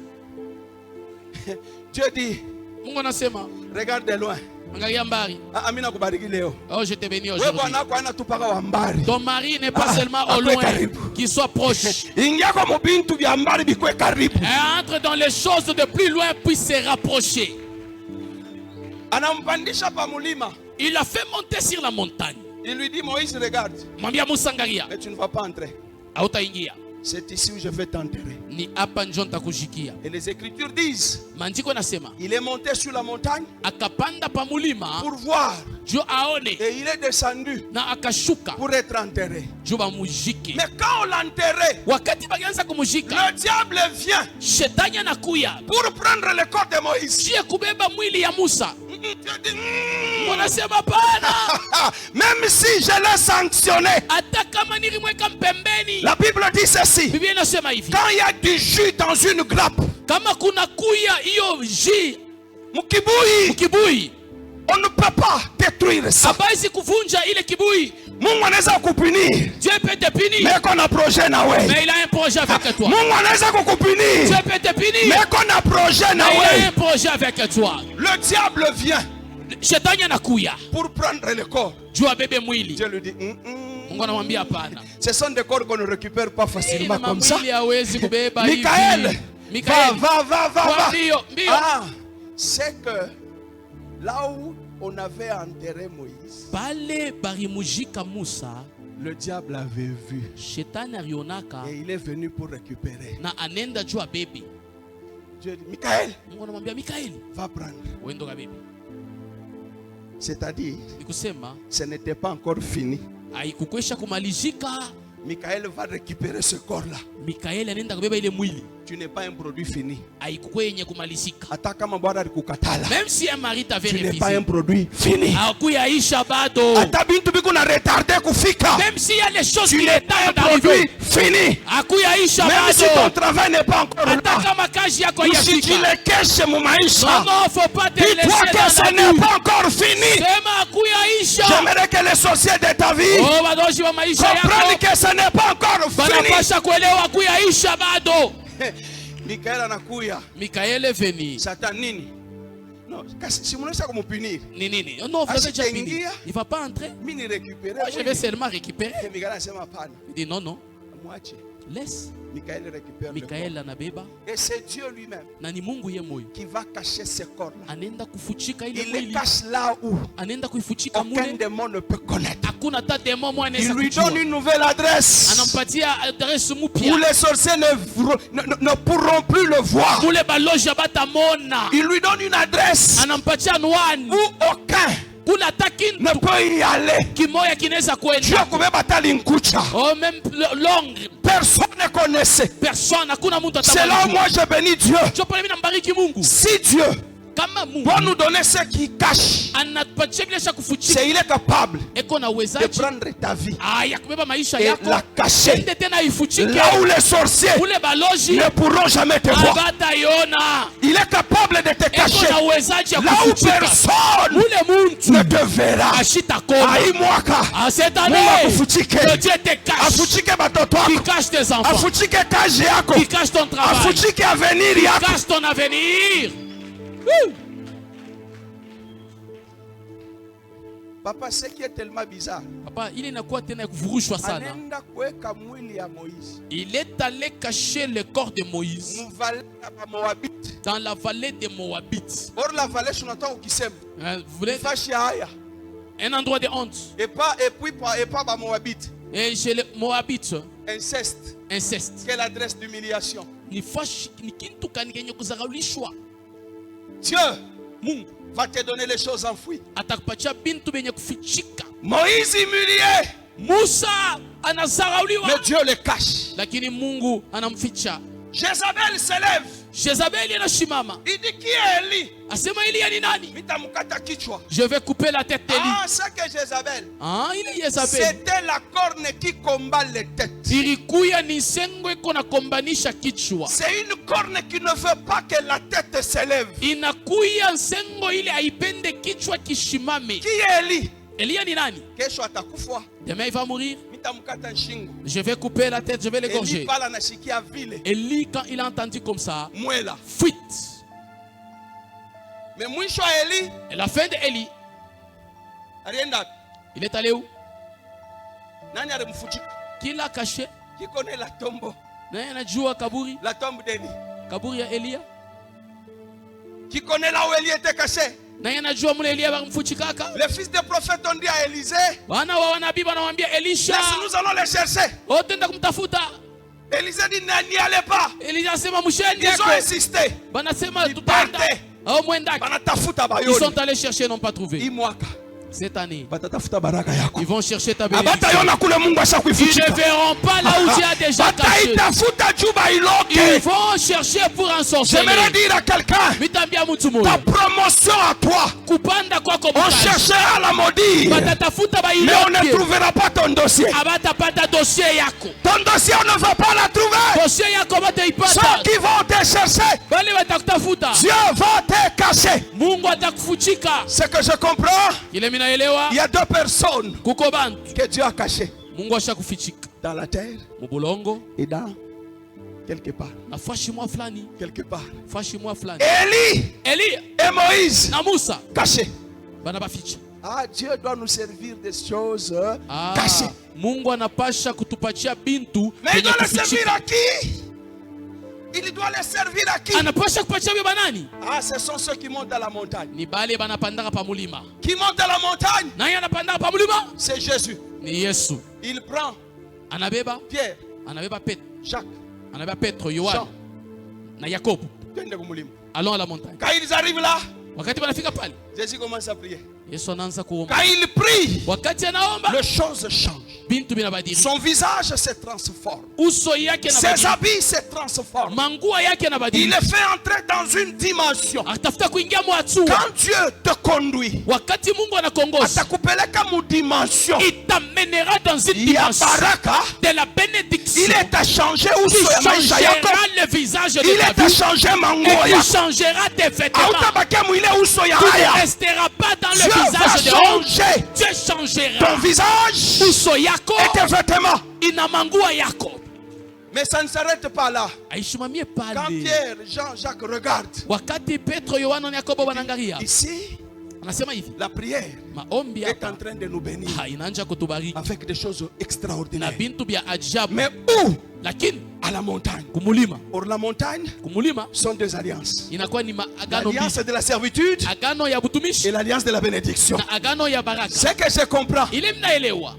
Dieu dit Mungu anasema, regarde de loin angalia mbali. amina kubariki leo Oh, je te bénis wewe aujourd'hui. bwana wako anatupaka wa mbali Ton mari n'est pas Ah, seulement au akwe loin, karibu. qu'il soit proche. ingiako mu bintu bya mbali bikwe karibu Et entre dans les choses de plus loin, puis se rapprocher. anampandisha pa mulima Il l'a fait monter sur la montagne. il lui dit Moïse regarde Mwambia Musa, angalia, mais tu ne vas pas entrer hautaingia. c'est ici où je vais t'enterrer Ni hapa njo nitakushikia. et les écritures disent Maandiko nasema il est monté sur la montagne akapanda pa mulima pour voir juu aone, et il est descendu na akashuka pour être enterré juu bamujike. mais quand on l'enterrait Wakati bakianza kumujika, le diable vient shetani anakuya pour prendre le corps de Moïse juu ya kubeba mwili ya Musa. Dieu dit, Wanasema pana, même si je l'ai sanctionné hata kama nilimweka mpembeni. la Bible dit ceci Biblia inasema hivi, quand il y a du jus dans une grappe kama kuna kuya hiyo ji mukibui kibui, on ne peut pas détruire ça habaisi kuvunja ile kibui. Mungu anaweza kukupunir Dieu peut te punir, mais qu'on projet na wewe mais il a un projet avec toi. Mungu anaweza kukupunir Dieu peut te punir, mais qu'on projet na mais il a wewe un projet avec toi. le diable vient Shetani anakuya pour prendre le corps juu abebe mwili. Dieu lui dit Mungu anamwambia hapana, ce sont des corps qu'on ne récupère pas facilement ile comme ça mwili hawezi kubeba hivi. Michael Mikael, va kwa mbio mbio. ah c'est que là où on avait enterré Moïse Pale barimujika Musa, Le diable avait vu. Shetani alionaka Et il est venu pour récupérer. na anenda juu ya baby. Dieu dit, Michael, Mungu anamwambia Mikaeli, va prendre. uende kwa baby. C'est-à-dire, Nikusema ce n'était pas encore fini. haikukwesha kumalizika. Michael va récupérer ce corps-là. Mikaeli anaenda kubeba ile mwili. Tu n'es pas un produit fini. Haikukuwa yenye kumalizika. Hata kama bwana alikukatala, Même si un mari t'avait tu n'es refusé, pas un produit fini. hakuyaisha bado. Hata bintu biko na retarder kufika, Même s'il y a les choses tu qui n'es pas un retardent produit d'arriver, fini. hakuyaisha Même si ton bado. travail n'est pas encore Hata là, kama kazi yako haijafika. usijilekeshe mu Non, maisha. non, faut pas te Dis-toi laisser que dans ce la n'est vie. pas encore fini. Sema hakuyaisha. J'aimerais que les sorciers de ta vie Oh, badoshi wa maisha comprennent yako que ce n'est pas encore fini. banapasha kuelewa hakuyaisha bado. Mikael anakuya. Mikaeli veni. Satan nini? Non, si mnaisha kumpunir. Ni nini? Non, vous avez déjà fini. Asitengia. Il va pas entrer. Mimi ni récupérer. Moi, je vais seulement récupérer. Mikael anasema hapana. Il dit non, non. Mwache. Laisse. Mikael récupère le corps. Mikaeli anabeba Et c'est Dieu lui-même na ni Mungu ye moyo. qui va cacher ce corps-là. Anaenda kufuchika ile Il le mwili. cache là où Anaenda kuifuchika aucun mule. démon ne peut connaître. Hakuna hata demo mwa Il anaweza lui kujua. donne une nouvelle adresse Anampatia adresse où mpya. les sorciers ne pourront plus le voir. Mule baloja batamona. Il lui donne une adresse Anampatia anwani. où aucun Kuna hata ne kintu peut y aller. kimoya kinaweza Dieu kwenda. pouvait battre l'inkucha. Oh, même l'ongre. Personne ne connaissait. Personne, hakuna mtu C'est là où atamjua. moi je bénis Dieu. Ndio pale mimi nambariki Mungu. Si Dieu Kama Mungu pour nous donner ce qu'il cache, anatupatia vile cha kufuchika, c'est il est capable eko na de uwezaji prendre ta vie ya kubeba maisha et yako la cacher ende tena ifuchike là où les sorciers ule baloji ne pourront jamais te voir. abataiona. Il est capable de te Eko cacher na uwezaji ya là où kufuchika personne ule muntu ne te verra. ashitakoma. Aïe mwaka Cette Mungu année, akufuchike, que Dieu te cache, afuchike batoto qui wako, cache tes enfants, afuchike kazi yako, qui cache ton travail, afuchike avenir qui yako. cache ton avenir. Woo! Papa, ce qui est tellement bizarre, Papa, il inakuwa tena ya kuvurushwa sana. anaenda kuweka mwili ya Moïse Il est allé cacher le corps de Moïse muvale ya Moabite. dans la vallée de Moabit. Or la vallée tunatoka ukisema Vous voulez fashi haya un endroit de honte. et pas ba Moabite. Et chez les Moabites, Inceste, inceste. quelle adresse d'humiliation. Ni fashi ni kintu kangenye kuzaralishwa. Dieu Mungu va te donner les choses enfouies. atakupatia bintu benye kufichika. Moïse humilié, Musa anazarauliwa, mais Dieu le cache. lakini Mungu anamficha. Jézabel se lève, Jezabeli anashimama il dit qui est Eli? asema Eliya ni nani? Mitamukata kichwa. Je vais couper la tête d'Eli. Ah, c'est que Jézabel, Ah, ile Jezabeli c'était la corne qui combat les têtes. ilikuya ni sengo iko na kombanisha kichwa. C'est une corne qui ne veut pas que la tête s'élève. Inakuya nsengo ile haipende kichwa kishimame. Qui est Eli? Eliya ni nani? Kesho atakufa. Demain il va mourir. Mitamukata shingo. Je vais couper la tête, je vais Eli l'égorger. pala nashikia vile. Eli, quand il a entendu comme ça, Mwela. fuite. Mais mwisho wa Eli Et la fin d'Eli, alienda. il est allé où? Nani alimfuchika? Qui l'a caché? Qui connaît la tombe? Nani anajua kaburi? La tombe d'Eli. Kaburi ya Eliya? Qui connaît là où Eli était caché? Nani anajua mule Eliya bakamfuchikaka? Les fils des prophètes ont dit à Élisée, Wana wa wanabii wanamwambia Elisha, nous allons les chercher. otenda kumtafuta. Élisée dit, n'y allez pas. Elisha asema msheni Ils ont yako. insisté. Banasema Ils tutaenda. partaient. Au mwendaki. Banatafuta Ils bayoni. sont allés chercher, n'ont pas trouvé. Imwaka. Cette année, Batatafuta baraka yako. ils vont chercher ta bénédiction. Abatayona kule Mungu Ils ne ashakuifuchika. verront pas là où tu as déjà caché. Bataitafuta juba Ils iloke. vont chercher pour J'aimerais ensorceler. dire à quelqu'un, Mitambia mtu ta moja. promotion à toi, Kupanda kwako on mkazi. cherchera à la maudire, Batatafuta mais on ne bailoke. trouvera pas ton dossier. Abatapata dossier yako. Ton dossier, on ne va pas la trouver. Dossier yako Ceux bataipata. qui vont te chercher, Bali watakutafuta. Dieu va te cacher. Mungu atakufuchika. Ce que je comprends, Kile mimi naelewa, il y a deux personnes kuko bantu que Dieu a cachées Mungu ashakufichika. dans la terre Mubulongo et dans quelque part. na fashi mwa fulani, Quelque part. fashi mwa fulani. Élie Eliya et Moïse na Musa cachés. bana baficha. Ah, Dieu doit nous servir des choses Ah, cachées. Mungu anapasha kutupatia bintu Mais il yenye doit les servir kufichika. à qui? Il doit les servir à qui? Anapasha kupatia beba nani? Ah, ce sont ceux qui montent à la montagne. Ni bale banapandaka pa mulima. Qui montent à la montagne? Nani anapandaka pa mulima? C'est Jésus. ni Yesu. Il prend Anabeba, Pierre, anabeba Petro, Jacques, anabeba Petro, Yohana Jean. na Yakobo. Twende kumulima. Allons à la montagne. Quand ils arrivent là, Wakati wanafika pale, Jésus commence à prier. Yesu anaanza kuomba. Quand il prie, Wakati anaomba, les choses changent. bintu binabadilika. Son visage se transforme. Uso yake Ses inabadilika. habits se transforment. Mangua yake Il inabadilika. est fait entrer dans une dimension. Atafuta kuingia mwatua. Quand Dieu te conduit, Wakati Mungu anakuongoza, atakupeleka mu dimension il t'amènera dans une ya dimension baraka. de la bénédiction. Il est à changer uso Il ya maisha yako. changera le visage de Il ta est à vie. changer mango Et il yako. changera tes vêtements. Hautabakia mwile uso ya Tu ne haya. resteras pas dans le Dieu va visage de honte. changer Dieu ton changera visage uso yako et tes vêtements. ina mangua yako. Mais ça ne s'arrête pas là. Aishimamie Quand pale. Pierre, Jean, Jacques regardent, Wakati Petro, Yohana na Yakobo wanaangalia, ici, anasema hivi, la prière maombi est en hapa train de nous bénir inaanza kutubariki avec des choses na extraordinaires. bintu vya ajabu. Mais où? Lakini À la montagne. kumulima, Or, la montagne kumulima sont deux alliances. inakuwa ni maagano L'alliance mbili, de la servitude agano ya et butumishi l'alliance de la bénédiction. na agano ya baraka. Ce que je comprends, Ile mnaelewa,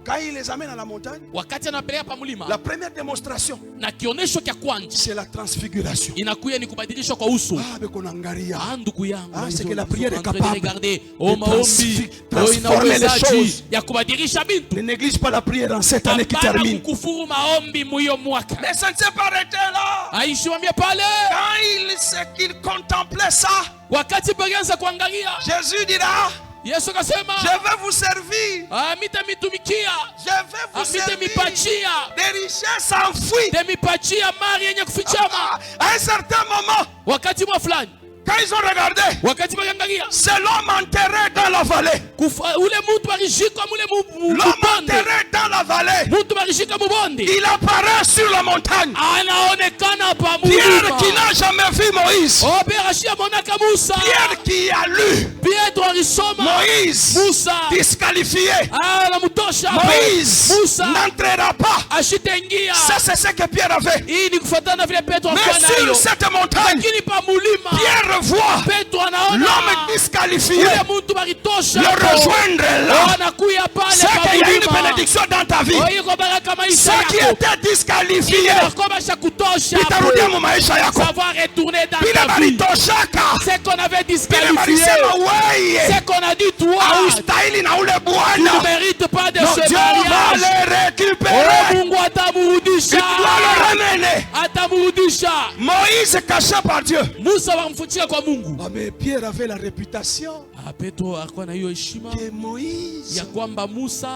quand il les amène à la montagne, wakati anapeleka pa la mulima première démonstration, na kionesho kya kwanza c'est la transfiguration. inakuya ni kubadilishwa kwa uso. Ah, mais qu'on angaria. Ah, ndugu yangu, Ah, c'est hizo que la prière est en train de capable regarder. de Oh, maombi transformer les ina choses. uwezaji ya kubadilisha bintu. Ne néglige pas la prière en cette année qui Hapana termine. kukufuru maombi muyo mwaka. Mais ça ne s'est pas arrêté là. Aishimamie pale. Quand il contemplait ça, Wakati palianza kuangalia, Jésus dira, Yesu kasema, je vais vous servir. mitamitumikia, Je vais vous servir mitamipatia, des richesses enfouies. demipatia mali yenye kufichama. À un certain moment, Wakati mwa fulani, quand ils ont regardé, wakati paliangalia, c'est l'homme enterré dans la vallée. ule mtu barishika mule L'homme mubonde, enterré dans la vallée. mtu barishika mubonde, Il apparaît sur la montagne. anaonekana pa Pierre mulima. qui n'a jamais vu Moïse. Operashia monaka Musa. Pierre qui a lu Pietro alisoma Moïse Musa. disqualifié. Anamtosha hapo. Moïse Musa n'entrera pas. ashitaingia. Ça, c'est ce que Pierre avait. Hii ni kufuatana vile Petro Mais alikuwa sur nayo. cette montagne, Lakini pa mulima Pierre voit Petro anaona l'homme disqualifié ule mtu baritosha le hapo. rejoindre là. Anakuya pale C'est pa qu'il y a une mulima. bénédiction dans ta vie. Iko baraka maisha Ceux qui yako. étaient disqualifiés, Inakuwa shakutosha hapo. itarudia mu maisha yako. Savoir retourner dans Bila ta vie. baritoshaka. C'est qu'on avait Bila disqualifié. barisema weye. C'est qu'on a dit toi. Haustahili na ule Tu ne bwana. mérites pas de Donc ce Dieu va mariage. les Oh, récupérer. Mungu Il atamrudisha. doit le ramener. Atamrudisha. Moïse caché par Dieu. Musa wamfutia kwa Mungu. Ah, mais Pierre avait la réputation Petro alikuwa na hiyo heshima que Moïse ya kwamba Musa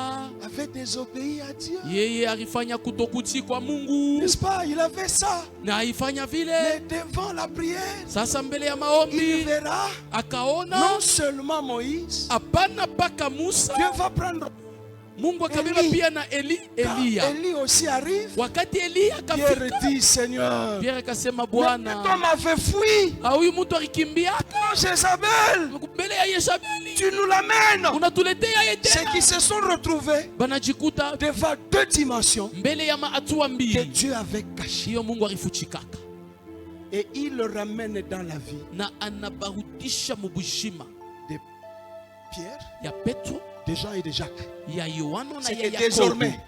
avait désobéi à Dieu. yeye alifanya kutokutii kwa Mungu N'est-ce pas? Il avait ça. na alifanya vile. Mais devant la prière, Sasa mbele ya il maombi verra akaona non seulement Moïse, hapana paka Musa, Dieu va prendre. Mungu akabeba Eli. pia na Quand Eliya. Élie aussi arrive, Wakati Eliya Pierre akafika, dit Seigneur, Pierre akasema, cet Bwana, homme avait fui. huyu mtu alikimbia Non, Jézabel, mbele ya Yezabeli, tu nous l'amènes. unatuletea yeye Ceux tena. qui se sont retrouvés Banajikuta devant deux dimensions mbele ya maatua que mbili, Dieu avait cachées. hiyo Mungu alifuchikaka Et il le ramène dans la vie na anabarudisha mubujima de Pierre, ya Petro, de Jean et de Jacques. ya Yohana na C'est ya que Yakobo. désormais,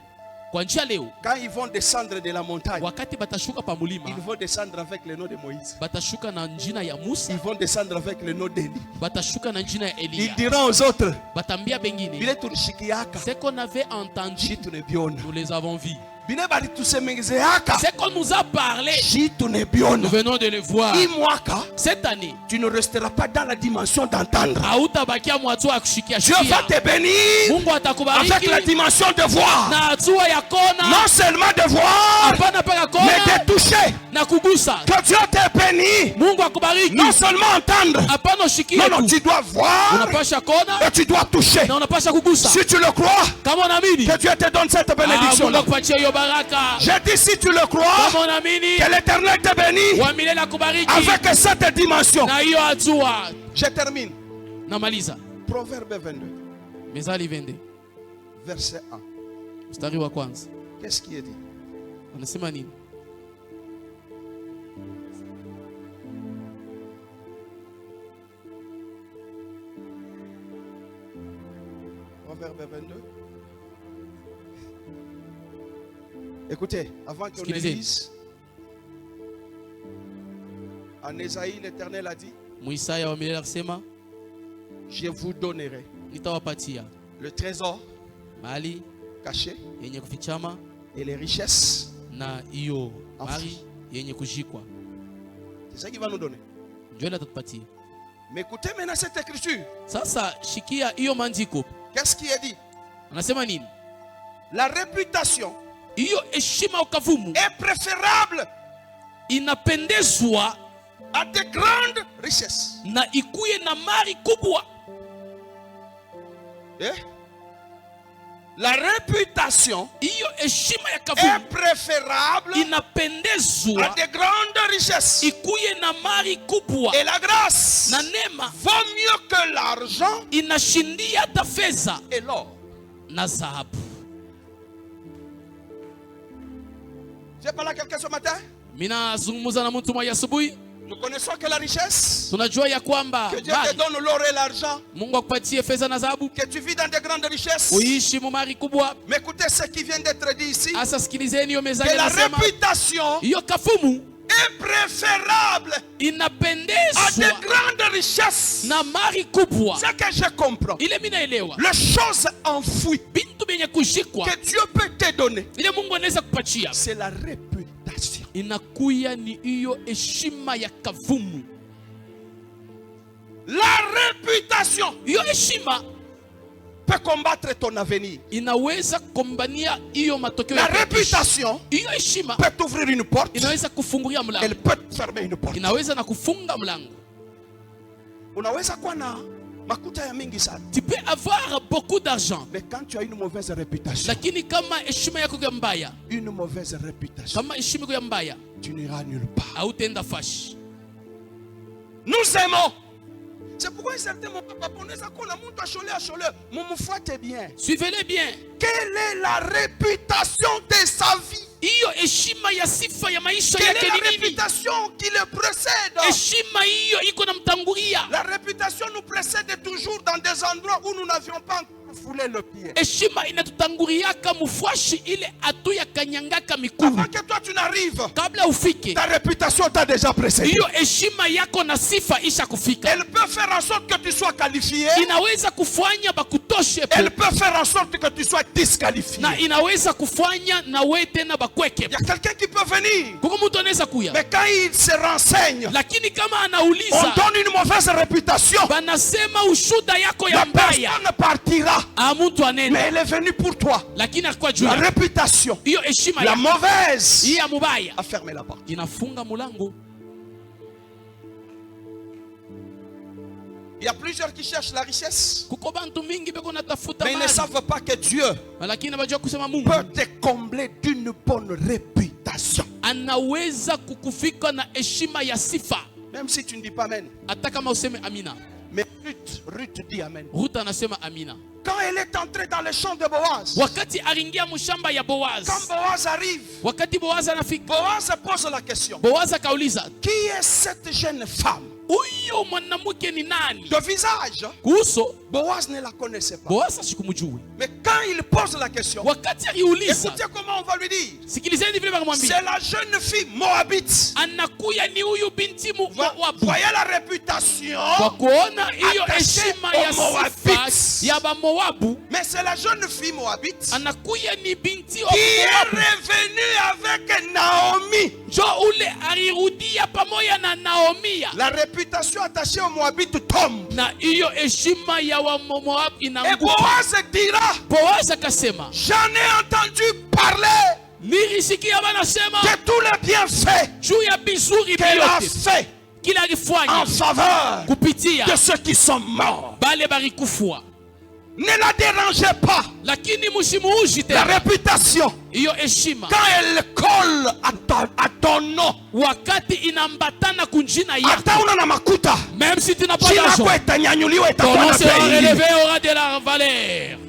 Kwa njia leo, quand ils vont descendre de la montagne, wakati batashuka pa mulima, ils vont descendre avec le nom de Moïse. batashuka na njina ya Musa, Ils vont descendre avec le nom d'Élie. batashuka na njina ya Ils Eliya. diront aux autres, Batambia bengine, Bile tulishikiaka, ce qu'on avait entendu, jitu nebiona. nous les avons vus. Bile bali tusemengezeaka, Ce qu'on nous a parlé, jitu nous nebiona. venons de le voir. Imwaka, Cette année, tu ne resteras pas dans la dimension d'entendre. hautabakia mwatua ya kushikia Dieu va shikia. te bénir Mungu avec la atakubariki dimension de voir. na hatua ya kona, Non seulement de voir, hapana paka mais kona de toucher. na kugusa. Que Dieu te bénisse. Mungu akubariki, Non seulement entendre, hapana ushikie non, non, tu. tu dois voir Unapasha kona et tu dois toucher. na unapasha kugusa. Si tu le crois, Kama unaamini, que Dieu te donne cette Mungu bénédiction-là. akupatie hiyo baraka. J'ai dit si tu le crois, Kama unaamini, que l'Éternel te bénisse wa milele akubariki avec cette dimension. na hiyo hatua. Je termine. Namaliza Proverbe 22, Mezali 22 verset 1. mstari wa kwanza, Qu'est-ce qui est dit? anasema nini? Proverbe 22, Écoutez, avant qu'on le lise, en Ésaïe, l'Éternel a dit, je vous donnerai le trésor caché et les richesses enfouies. C'est ça qu'il va nous donner. Mais écoutez maintenant cette écriture. Qu'est-ce qui est dit? La réputation est préférable à de grandes richesses. Eh? La réputation est préférable à de grandes richesses. Et la grâce vaut mieux que l'argent et l'or. Tu es pas là quelqu'un ce matin? Nous connaissons que la richesse, que Dieu te donne l'or et l'argent, que tu vis dans de grandes richesses. Mais écoutez ce qui vient d'être dit ici, que la réputation est préférable à de grandes richesses. Ce que je comprends, les choses enfouies que Dieu peut te donner, c'est la réputation. La réputation peut combattre ton avenir. La réputation peut t'ouvrir une porte. Elle peut te fermer une porte. Tu peux avoir beaucoup d'argent, mais quand tu as une mauvaise réputation, tu n'iras nulle part. Nous aimons. C'est pourquoi un certain moment, suivez-les bien. Quelle est la réputation de sa vie? Quelle est la réputation qui le précède? La réputation nous précède toujours dans des endroits où nous n'avions pas foulé le pied. Avant que toi tu n'arrives, ta réputation t'a déjà précédé. Elle peut faire en sorte que tu sois qualifié. Elle peut faire en sorte que tu sois disqualifié. Il y a quelqu'un qui peut venir, mais quand il se renseigne, on donne une mauvaise réputation. La personne partira, mais elle est venue pour toi. La réputation, la mauvaise, a fermé la porte. Il y a plusieurs qui cherchent la richesse, mais ils ne savent pas que Dieu peut te combler d'une bonne réputation. Même si tu ne dis pas amen. Mais Ruth dit amen. Quand elle est entrée dans le champ de Boaz, quand Boaz arrive, Boaz pose la question: qui est cette jeune femme? De visage, Boaz ne la connaissait pas. Mais quand il pose la question, écoutez comment on va lui dire. C'est la jeune fille moabite. Voyez la réputation attachée aux Moabites. Mais c'est la jeune fille moabite qui est revenue avec Naomi. La réputation attachée aux Moabites tombe. Et Boaz dira: j'en ai entendu parler de tous les bienfaits qu'elle a fait en faveur de ceux qui sont morts. Ne la dérangez pas. La réputation, quand elle colle à ton nom, même si tu n'as pas d'argent, ton nom sera relevé, aura de la valeur.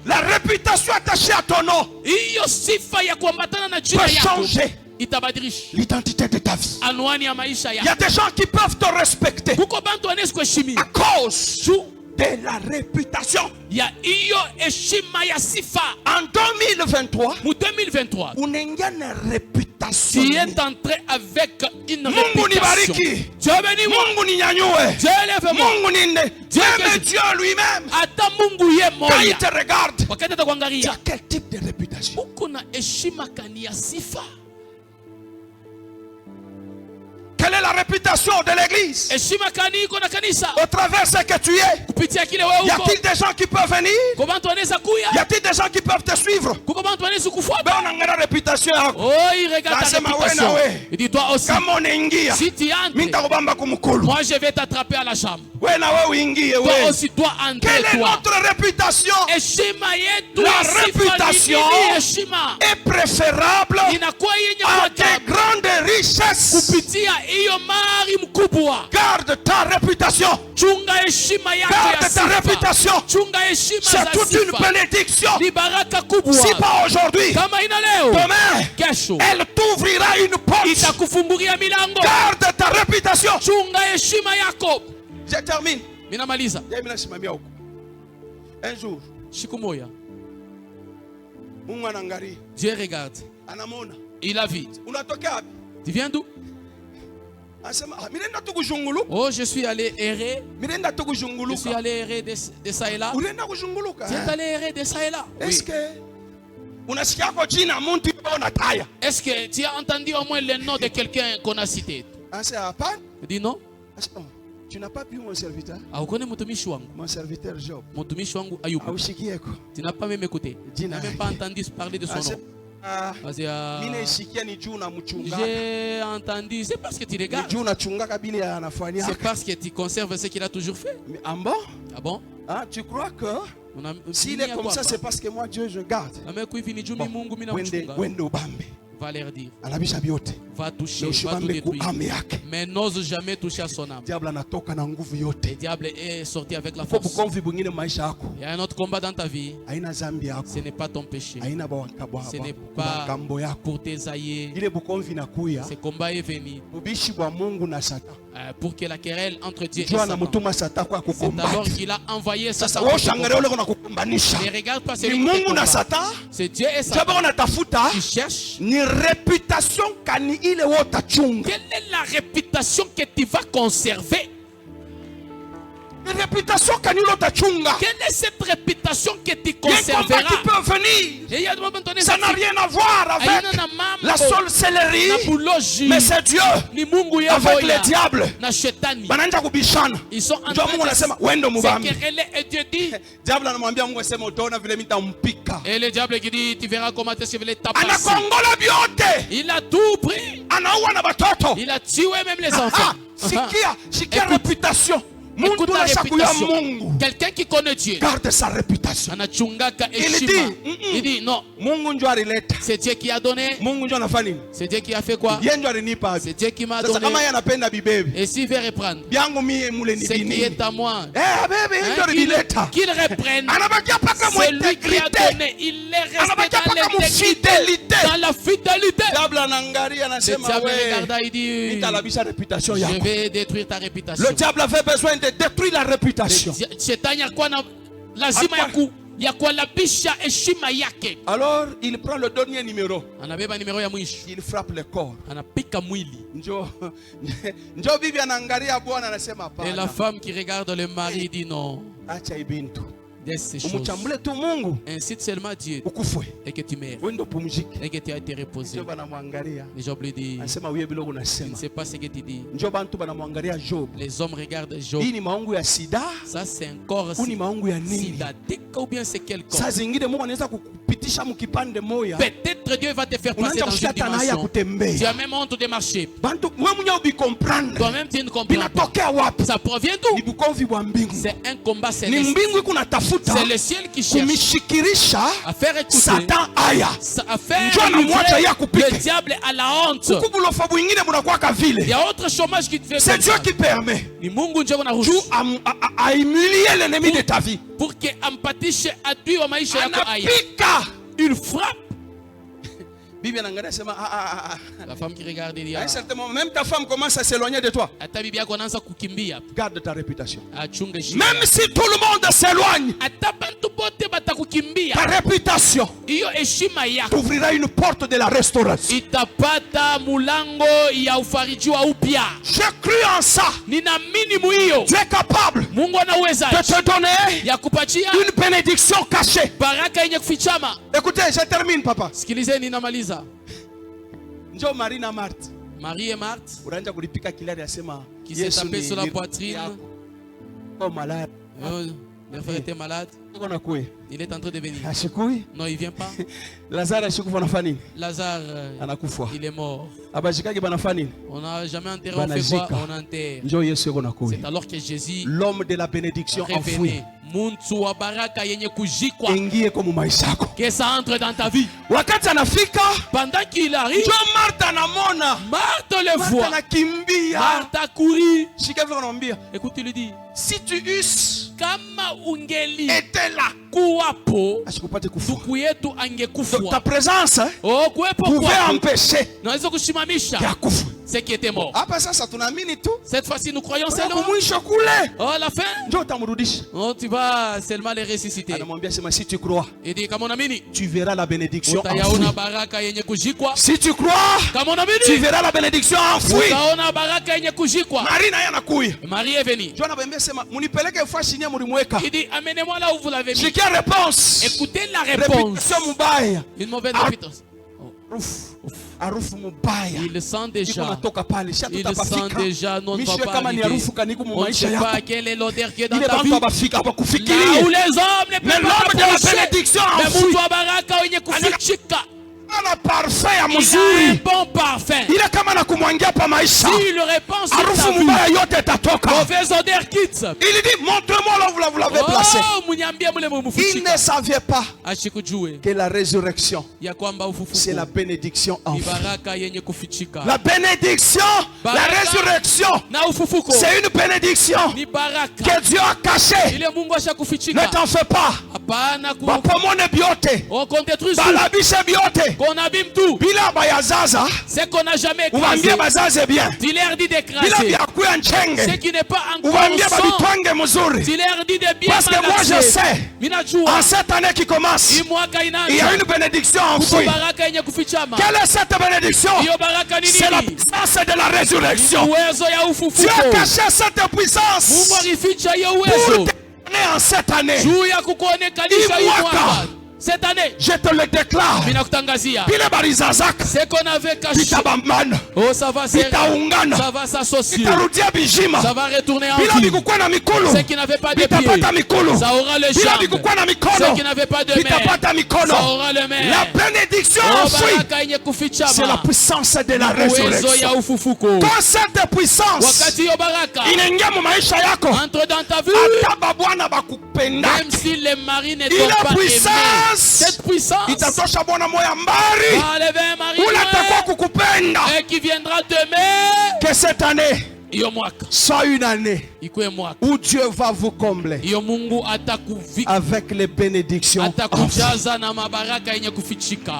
La réputation attachée à ton nom peut changer l'identité de ta vie. Il y a des gens qui peuvent te respecter à cause de la réputation. Ya iyo heshima ya sifa. En 2023, mu 2023, unaingia na réputation. tu es entré avec une Mungu ni réputation. bariki. Dieu béni moi. Mungu ni nyanyue. Dieu lève-moi. Mungu ni nde. Même Dieu lui-même, Ata Mungu ye quand il moya. te regarde, Wakati tu atakuangalia, as quel type de réputation? uko na heshima kani ya sifa. Quelle est la réputation de l'église? Heshima kani iko na kanisa. Au travers de ce que tu es, Kupitia kile wewe y uko. a-t-il des gens qui peuvent venir? Comment tu anaweza kuya? Y a-t-il des gens qui peuvent te suivre? Comment tu anaweza kufuata? Ben, on a une réputation. Oh, il regarde ta Nasema réputation. we na we. Il dit toi aussi. Kama unaingia, Si tu mimi entres, nitakubamba kumkulu. moi je vais t'attraper à la chambre. We na we uingie Toi we. aussi dois entrer Quelle est toi. notre réputation? Heshima yetu La ya sifa ni réputation nini? Heshima est préférable inakuwa yenye à des kuajabu grandes richesses. kupitia hiyo mali mkubwa. Garde ta réputation. Chunga heshima yako ya Garde ta sifa. réputation. Chunga heshima za C'est toute une sifa. bénédiction. Ni baraka kubwa. Si pas aujourd'hui, Kama ina leo, demain, kesho elle t'ouvrira une porte. itakufumbulia milango. Garde ta réputation. Chunga heshima yako. Je termine. Minamaliza. Un jour, Siku moja, Mungu anaangalia, Dieu regarde. anamwona. Il a vu. Unatokea wapi? Tu viens d'où? Anasema, "Mirenda tu kuzunguluka. Oh, je suis allé errer. Mirenda tu Je suis kuzunguluka." allé errer de ça et là. Unaenda kuzunguluka. Tu es allé errer de ça et là. Est-ce Oui. que unasikia kwa jina mtu unataya? Est-ce que tu as entendu au moins le nom de quelqu'un qu'on a cité? Anasema, "Hapana." Il dit non. Anasema, "Tu n'as pas vu mon serviteur? Haukone mtumishi wangu. Mon serviteur Job. Mtumishi wangu Ayubu. Aushikieko." Tu n'as pas même écouté. Tu Dina n'as même pas yake. entendu parler de son Anasema, nom. "Ah, Parce que, mimi naisikia ni juu na mchunga. j'ai entendu. C'est parce que tu Ni regardes. juu na chunga kabili anafanya." C'est parce que tu conserves ce qu'il a toujours fait. Mais en bon? Ah bon? Ah, tu crois que On a- s'il est comme ça, c'est parce que moi Dieu je garde. Wende ubambe. Va leur dire. Anabisha biote. Va toucher, Na va tout ushibambe ku détruire. ame yake. Mais n'ose jamais toucher à son âme. Diable anatoka na nguvu yote. Le diable est sorti avec la Kwa force. bukomvi bwingine maisha yako. Il y a un autre combat dans ta vie. Haina zambi yako. Ce n'est pas ton péché. Haina Ce n'est pas gambo yako. pour tes aïeux. Ile bukomvi nakuya. Ce combat est venu Ubishi bwa Mungu na Satan. pour que la querelle entre Dieu et Jua na Satan. mutuma Satan kwa C'est alors kukomba. qu'il a envoyé Sasa Satan. wewe ushangalie ule kuna kukumbanisha. Mais regarde pas Ni celui qui Mungu te na combat. Satan. C'est Dieu et Satan Jaba unatafuta qui cherchent. ni reputation kani ile wota chunga. Quelle est la réputation que tu vas conserver? Ni reputation kani ile wota chunga. Quelle est cette réputation que tu Il y a un combat qui conserveras? peut venir. Et il y a des moments donnés, Ça n'a rien à voir avec Aina na mambo la sorcellerie, na buloji. mais c'est Dieu Ni Mungu avec yao le diable. na shetani. Banaanza kubishana. Ils sont en Ndio Mungu anasema wende se mubambi. quereller et Dieu dit. Diable anamwambia Mungu asema utaona vile mimi nitampika. Et le diable qui dit, tu verras comment est-ce que je vais les tabasser. Anakongola vyote. Il a tout pris. Anaua na batoto. Il a tué même les Ah, enfants. sikia Écoute. réputation. Écoute Mungu la anashakuya réputation. Mungu. Quelqu'un qui connaît Dieu. Garde sa réputation. Anachungaka Il heshima. dit, Il dit non. Mungu ndio alileta. C'est Dieu qui a donné. Mungu ndio anafanya nini? C'est Dieu qui a fait quoi? Yeye ndio alinipa. C'est Dieu qui m'a Sasa donné. kama yeye anapenda bibebi. Et s'il veut reprendre, Byangu mie mule ni ce qui bini. est à moi, Bebe ndio alileta. qu'il reprenne. Anabakia paka mu C'est lui qui a integrité. donné. Il est resté Anabakia dans paka mu l'intégrité, fidélité. dans la fidélité. Diable anaangalia Le anasema diable we regarda, il dit, nitalabisha réputation je yako. vais détruire ta réputation. Le diable avait besoin de détruire la réputation. Shetani yakuwa na lazima ya kualabisha heshima yake. Alors il prend le dernier numéro. Anabeba nimero ya mwisho. Il frappe le corps. Anapika mwili. Njo bibi anaangalia bwana anasema hapana. Et la femme qui regarde le mari dit non. Acha ibintu. Laisse ces choses. Umuchambule tu Mungu. Incite seulement Dieu Ukufwe. et que tu meurs. Wendo pumzike. Et que tu as été reposé. Njo banamwangalia. Les gens lui disent, Anasema wewe bilo tu ne unasema. sais pas ce que tu dis. Njo bantu banamwangalia Job. Les hommes regardent Job. Hii ni maungu ya sida. Ça c'est un corps Huu ni maungu ya nini? sidatika ou bien c'est quel corps? Saa zingine Mungu anaweza kukupitisha mkipande moya. Peut-être Dieu va te faire passer Unaanza dans une kushata na haya dimension. Tu kutembea. as même honte de marcher. Bantu wewe mwenyewe ubicomprendre. Toi-même tu ne comprends pas. Binatokea wapi? Ça provient Ni d'où? bukomvi bwa mbingu. C'est un combat Ni céleste. mbingu iko natafuta C'est le ciel qui cherche kumishikirisha à faire écouter, Satan aya. à faire Njoo anamwacha yeye livrer akupike. le diable à la honte. Kubulofa bwingine bunakuwa Il y vile. a autre chômage qui te fait C'est comme Dieu ça. qui permet. Ni Mungu ndio kuna Dieu ruhusu a humilié l'ennemi de ta vie. pour que ampatishe adui wa maisha yako haya. Anapika. Il frappe. La femme qui regarde, il dit, à un certain moment, même ta femme commence à s'éloigner de toi. garde ta réputation. Même si tout le monde s'éloigne, ta réputation t'ouvrira une porte de la restauration. J'ai cru en ça. Dieu est capable de te donner une bénédiction cachée. Écoutez, je termine, papa. Marie et Marthe qui s'est tapé sur la poitrine. Oh, malade. Le frère était malade. Il est en train de venir. Non, il ne vient pas. Lazare, il est mort. On n'a jamais enterré, on fait quoi? On enterre. C'est alors que Jésus, l'homme de la bénédiction, enfoui. Que ça entre dans ta vie. Pendant qu'il arrive, Marthe le voit. Marthe a couru. Écoute, il lui dit, si tu eusses était là, donc ta présence pouvait empêcher ce qui était mort. Cette fois-ci, nous croyons seulement. Oh, la fin. Oh, tu vas seulement les ressusciter. Si tu crois, tu verras la bénédiction enfouie. Si tu crois, tu verras la bénédiction enfouie. Marie est venue. Il dit, amenez-moi là où vous l'avez mis. Écoutez la réponse. Une mauvaise réputation. Il sent déjà. Il sent déjà notre papa. On ne sait pas quelle est l'odeur qui est dans ta vie. Là où les hommes ne peuvent pas approcher. Mais il a un bon parfum. Il est comme un s'il le répand sur ta vie, mauvaise odeur quitte. Il dit, montre-moi là où vous l'avez placé. Il ne savait pas que la résurrection, c'est la bénédiction enfouie. La bénédiction, la résurrection, c'est une bénédiction que Dieu a cachée. Ne t'en fais pas. Qu'on abîme tout. Ce qu'on n'a jamais écrasé. Tu leur dis d'écraser. Ce qui n'est pas encore son. Tu leur dis de bien. Parce que moi je sais, en cette année qui commence, il y a une bénédiction enfouie. Quelle est cette bénédiction? C'est la puissance de la résurrection. Dieu a caché cette puissance pour te donner en cette année. Cette année, je te le déclare. Ce qu'on avait caché, oh, ça va s'associer. Ça va retourner en vie. Ce qui n'avait pas de pied, ça aura le jambes. Ce qui n'avait pas de main, ça aura le main. La bénédiction enfouie, c'est la puissance de la résurrection. Quand cette puissance entre dans ta vie, même si les maris ne t'ont pas aimé, cette puissance va enlever un mari et qui viendra demain. Que cette année soit une année où Dieu va vous combler avec les bénédictions.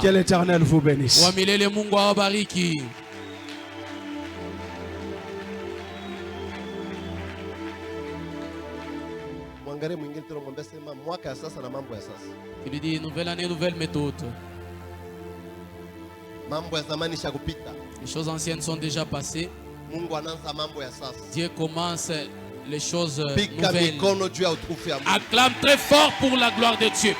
Que l'Éternel vous bénisse. Il lui dit nouvelle année, nouvelle méthode. Les choses anciennes sont déjà passées. Dieu commence les choses nouvelles. Acclame très fort pour la gloire de Dieu.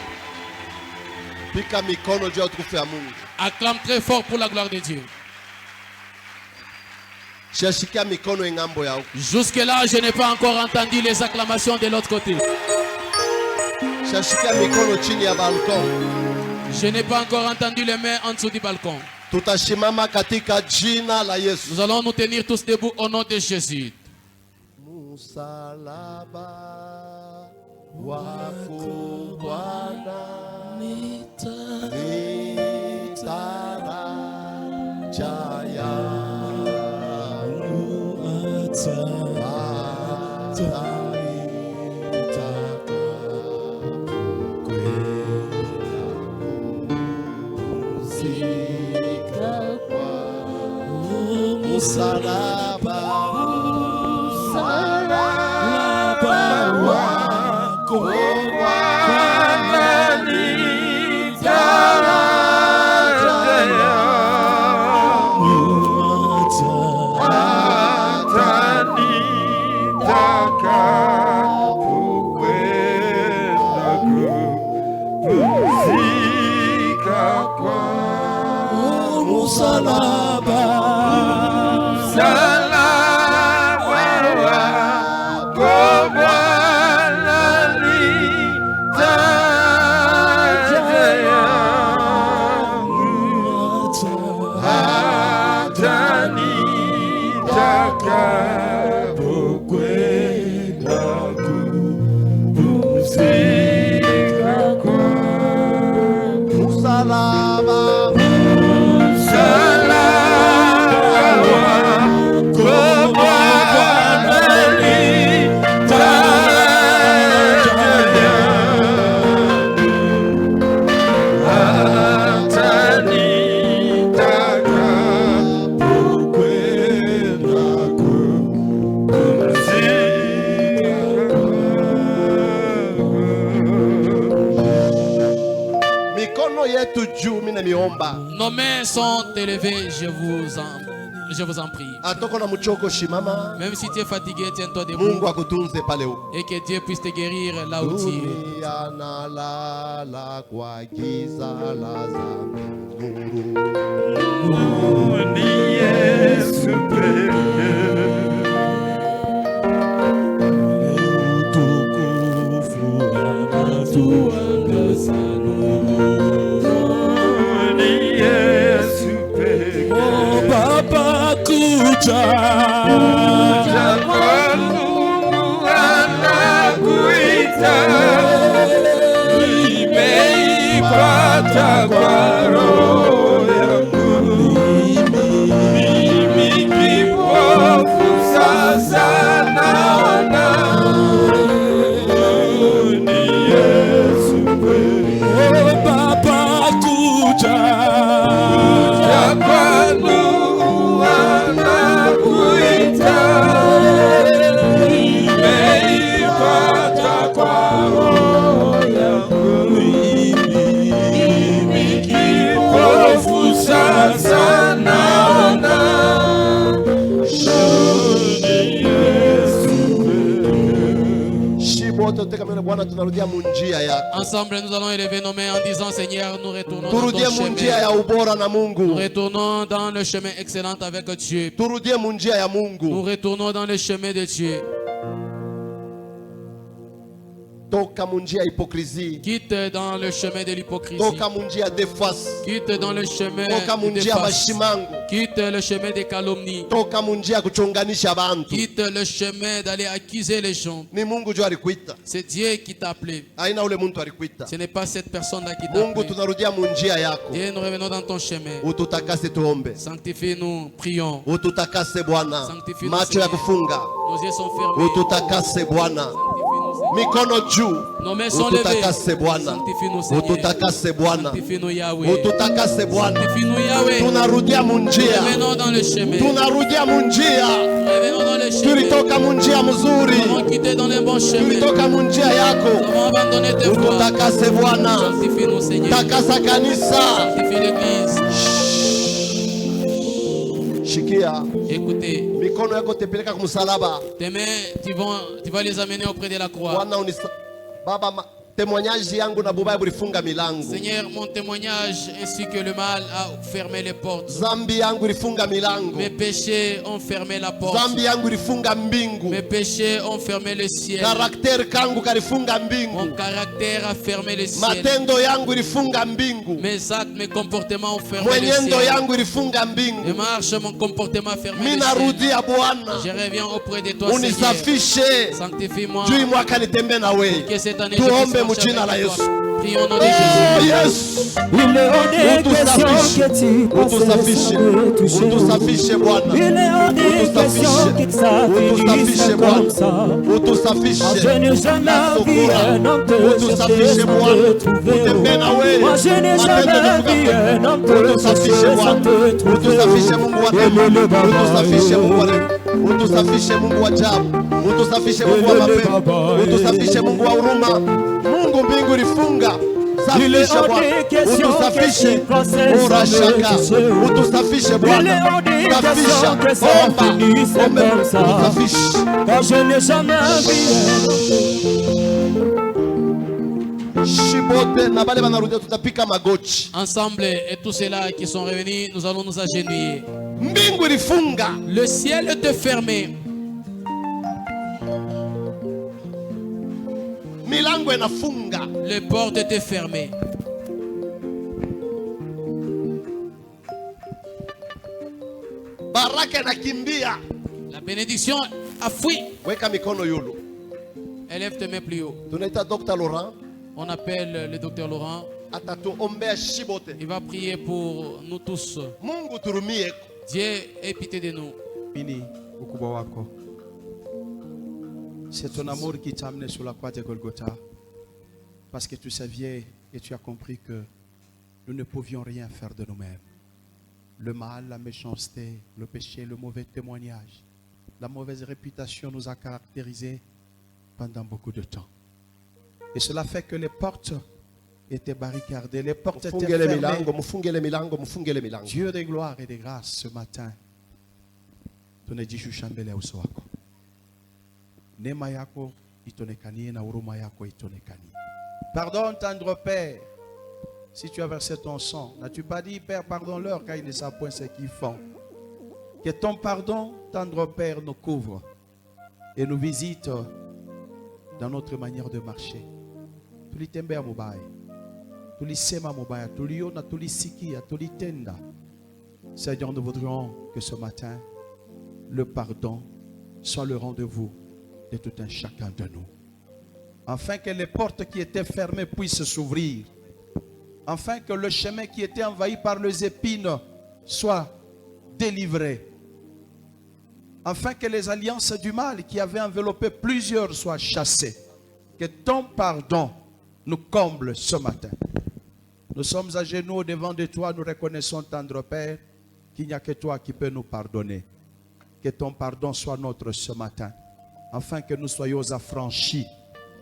Acclame très fort pour la gloire de Dieu. Jusque-là, je n'ai pas encore entendu les acclamations de l'autre côté. Je n'ai pas encore entendu les mains en dessous du balcon. Nous allons nous tenir tous debout au nom de Jésus. Nos mains sont élevées, je vous en prie. Même si tu es fatigué, tiens-toi debout. Et que Dieu puisse te guérir là où tu Ensemble, nous allons élever nos mains en disant: Seigneur, nous retournons dans ton chemin. Nous retournons dans le chemin excellent avec Dieu. Nous retournons dans le chemin de Dieu. Quitte dans le chemin de l'hypocrisie. Quitte dans le chemin de défense. Quitte le chemin des calomnies. Quitte le chemin d'aller accuser les gens. C'est Dieu qui t'a appelé. Ce n'est pas cette personne-là qui t'a appelé. Dieu, nous revenons dans ton chemin. Sanctifie-nous, prions. Sanctifie-nous, nos yeux sont fermés. Mikono juu, ututakase Bwana, ututakase Bwana, Yahweh, ututakase Bwana. Tunarudia munjia, tunarudia munjia, tulitoka munjia mzuri, tulitoka munjia yako. Ututakase Bwana, takasa kanisa. Shikia. Écoutez. Mikono yako tepeleka kumsalaba. Tes mains, tu vas les amener auprès de la croix. Baba, témoignage yangu na bubaya bulifunga milango. Seigneur, mon témoignage ainsi que le mal a fermé les portes. Zambi yangu ilifunga milango. Mes péchés ont fermé la porte. Zambi yangu ilifunga mbingu. Mes péchés ont fermé le ciel. Caractère kangu kalifunga mbingu. Mon caractère a fermé le ciel. Matendo yangu ilifunga mbingu. Mes actes, mes comportements ont fermé le ciel. Mwenendo yangu ilifunga mbingu. Mes marches, mon comportement a fermé le ciel. Minarudia Bwana. Je reviens auprès de toi, Seigneur. Unisafishe. Sanctifie-moi. Juu mwaka nitembe na wewe. Que cette année tuombe mujina la Yesu. Prions au nom de Jésus. Yes. Il est hors des questions que tu passes. Utusafishe Bwana. Il est hors des questions que ça finisse comme ça. Je n'ai jamais vu un homme te chercher sans te trouver. Moi je n'ai jamais vu un homme te chercher sans te trouver. Utusafishe Mungu wa ajabu. Utusafishe Mungu wa mapendo. Utusafishe Mungu wa huruma. Mungu mbingu lifunga. Safisha Bwana. Utusafishe. Urashaka. Utusafishe Bwana. Safisha. Omba. Utusafishe. Car je n'ai jamais vu. Shibote na bale banarudia tutapika magoti. Ensemble et tous ceux-là qui sont revenus, nous allons nous agenouiller. Mbingu lifunga. Le ciel est fermé. Milango inafunga. Les portes étaient fermées. Baraka inakimbia. La bénédiction a fui. Weka mikono yulu. Élève tes mains plus haut. Tunaita Dr. Laurent. On appelle le docteur Laurent. Atatuombea shibote. Il va prier pour nous tous. Mungu turumie. Dieu ait pitié de nous. Bini ukubwa wako. C'est ton amour qui t'a amené sur la croix de Golgotha. Parce que tu savais et tu as compris que nous ne pouvions rien faire de nous-mêmes. Le mal, la méchanceté, le péché, le mauvais témoignage, la mauvaise réputation nous a caractérisés pendant beaucoup de temps. Et cela fait que les portes étaient barricadées, les portes étaient fermées. Dieu de gloire et de grâce, ce matin, tunajishushambele uso wako. Neema yako itonekanie na huruma yako itonekanie. Pardonne, tendre Père, si tu as versé ton sang. N'as-tu pas dit, Père, pardonne-leur car ils ne savent point ce qu'ils font. Que ton pardon, tendre Père, nous couvre et nous visite dans notre manière de marcher. Tulitembea mubaya, tulisema mubaya, tuliona, tulisikia, tulitenda. Seigneur, nous voudrions que ce matin, le pardon soit le rendez-vous de tout un chacun de nous. Afin que les portes qui étaient fermées puissent s'ouvrir. Afin que le chemin qui était envahi par les épines soit délivré. Afin que les alliances du mal qui avaient enveloppé plusieurs soient chassées. Que ton pardon nous comble ce matin. Nous sommes à genoux devant de toi, nous reconnaissons, tendre Père, qu'il n'y a que toi qui peux nous pardonner. Que ton pardon soit notre ce matin, afin que nous soyons affranchis,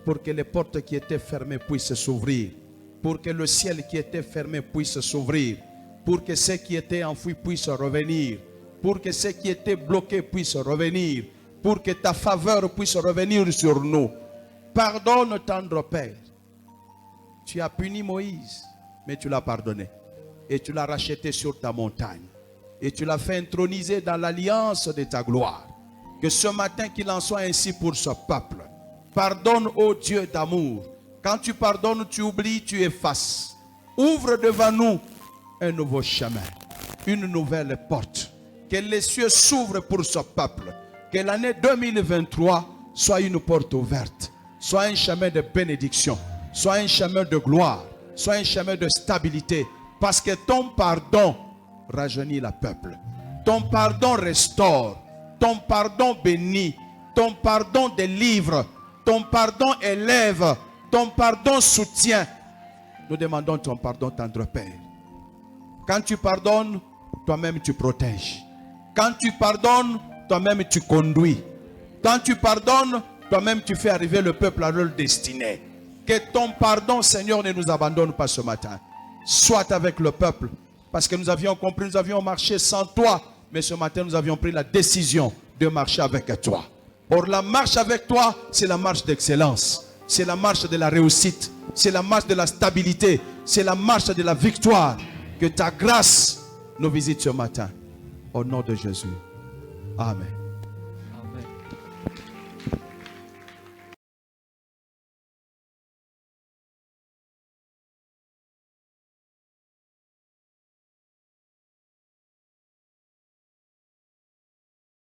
pour que les portes qui étaient fermées puissent s'ouvrir, pour que le ciel qui était fermé puisse s'ouvrir, pour que ceux qui étaient enfouis puissent revenir, pour que ceux qui étaient bloqués puissent revenir, pour que ta faveur puisse revenir sur nous. Pardonne, tendre Père. Tu as puni Moïse, mais tu l'as pardonné. Et tu l'as racheté sur ta montagne. Et tu l'as fait introniser dans l'alliance de ta gloire. Que ce matin qu'il en soit ainsi pour ce peuple. Pardonne, ô Dieu d'amour. Quand tu pardonnes, tu oublies, tu effaces. Ouvre devant nous un nouveau chemin, une nouvelle porte. Que les cieux s'ouvrent pour ce peuple. Que l'année 2023 soit une porte ouverte. Soit un chemin de bénédiction. Soit un chemin de gloire. Soit un chemin de stabilité. Parce que ton pardon rajeunit le peuple. Ton pardon restaure. Ton pardon bénit. Ton pardon délivre. Ton pardon élève. Ton pardon soutient. Nous demandons ton pardon, tendre Père. Quand tu pardonnes, toi-même tu protèges. Quand tu pardonnes, toi-même tu conduis. Quand tu pardonnes, toi-même tu fais arriver le peuple à leur destinée. Que ton pardon, Seigneur, ne nous abandonne pas ce matin. Soit avec le peuple. Parce que nous avions compris, nous avions marché sans toi. Mais ce matin, nous avions pris la décision de marcher avec toi. Or, la marche avec toi, c'est la marche d'excellence. C'est la marche de la réussite. C'est la marche de la stabilité. C'est la marche de la victoire. Que ta grâce nous visite ce matin. Au nom de Jésus. Amen.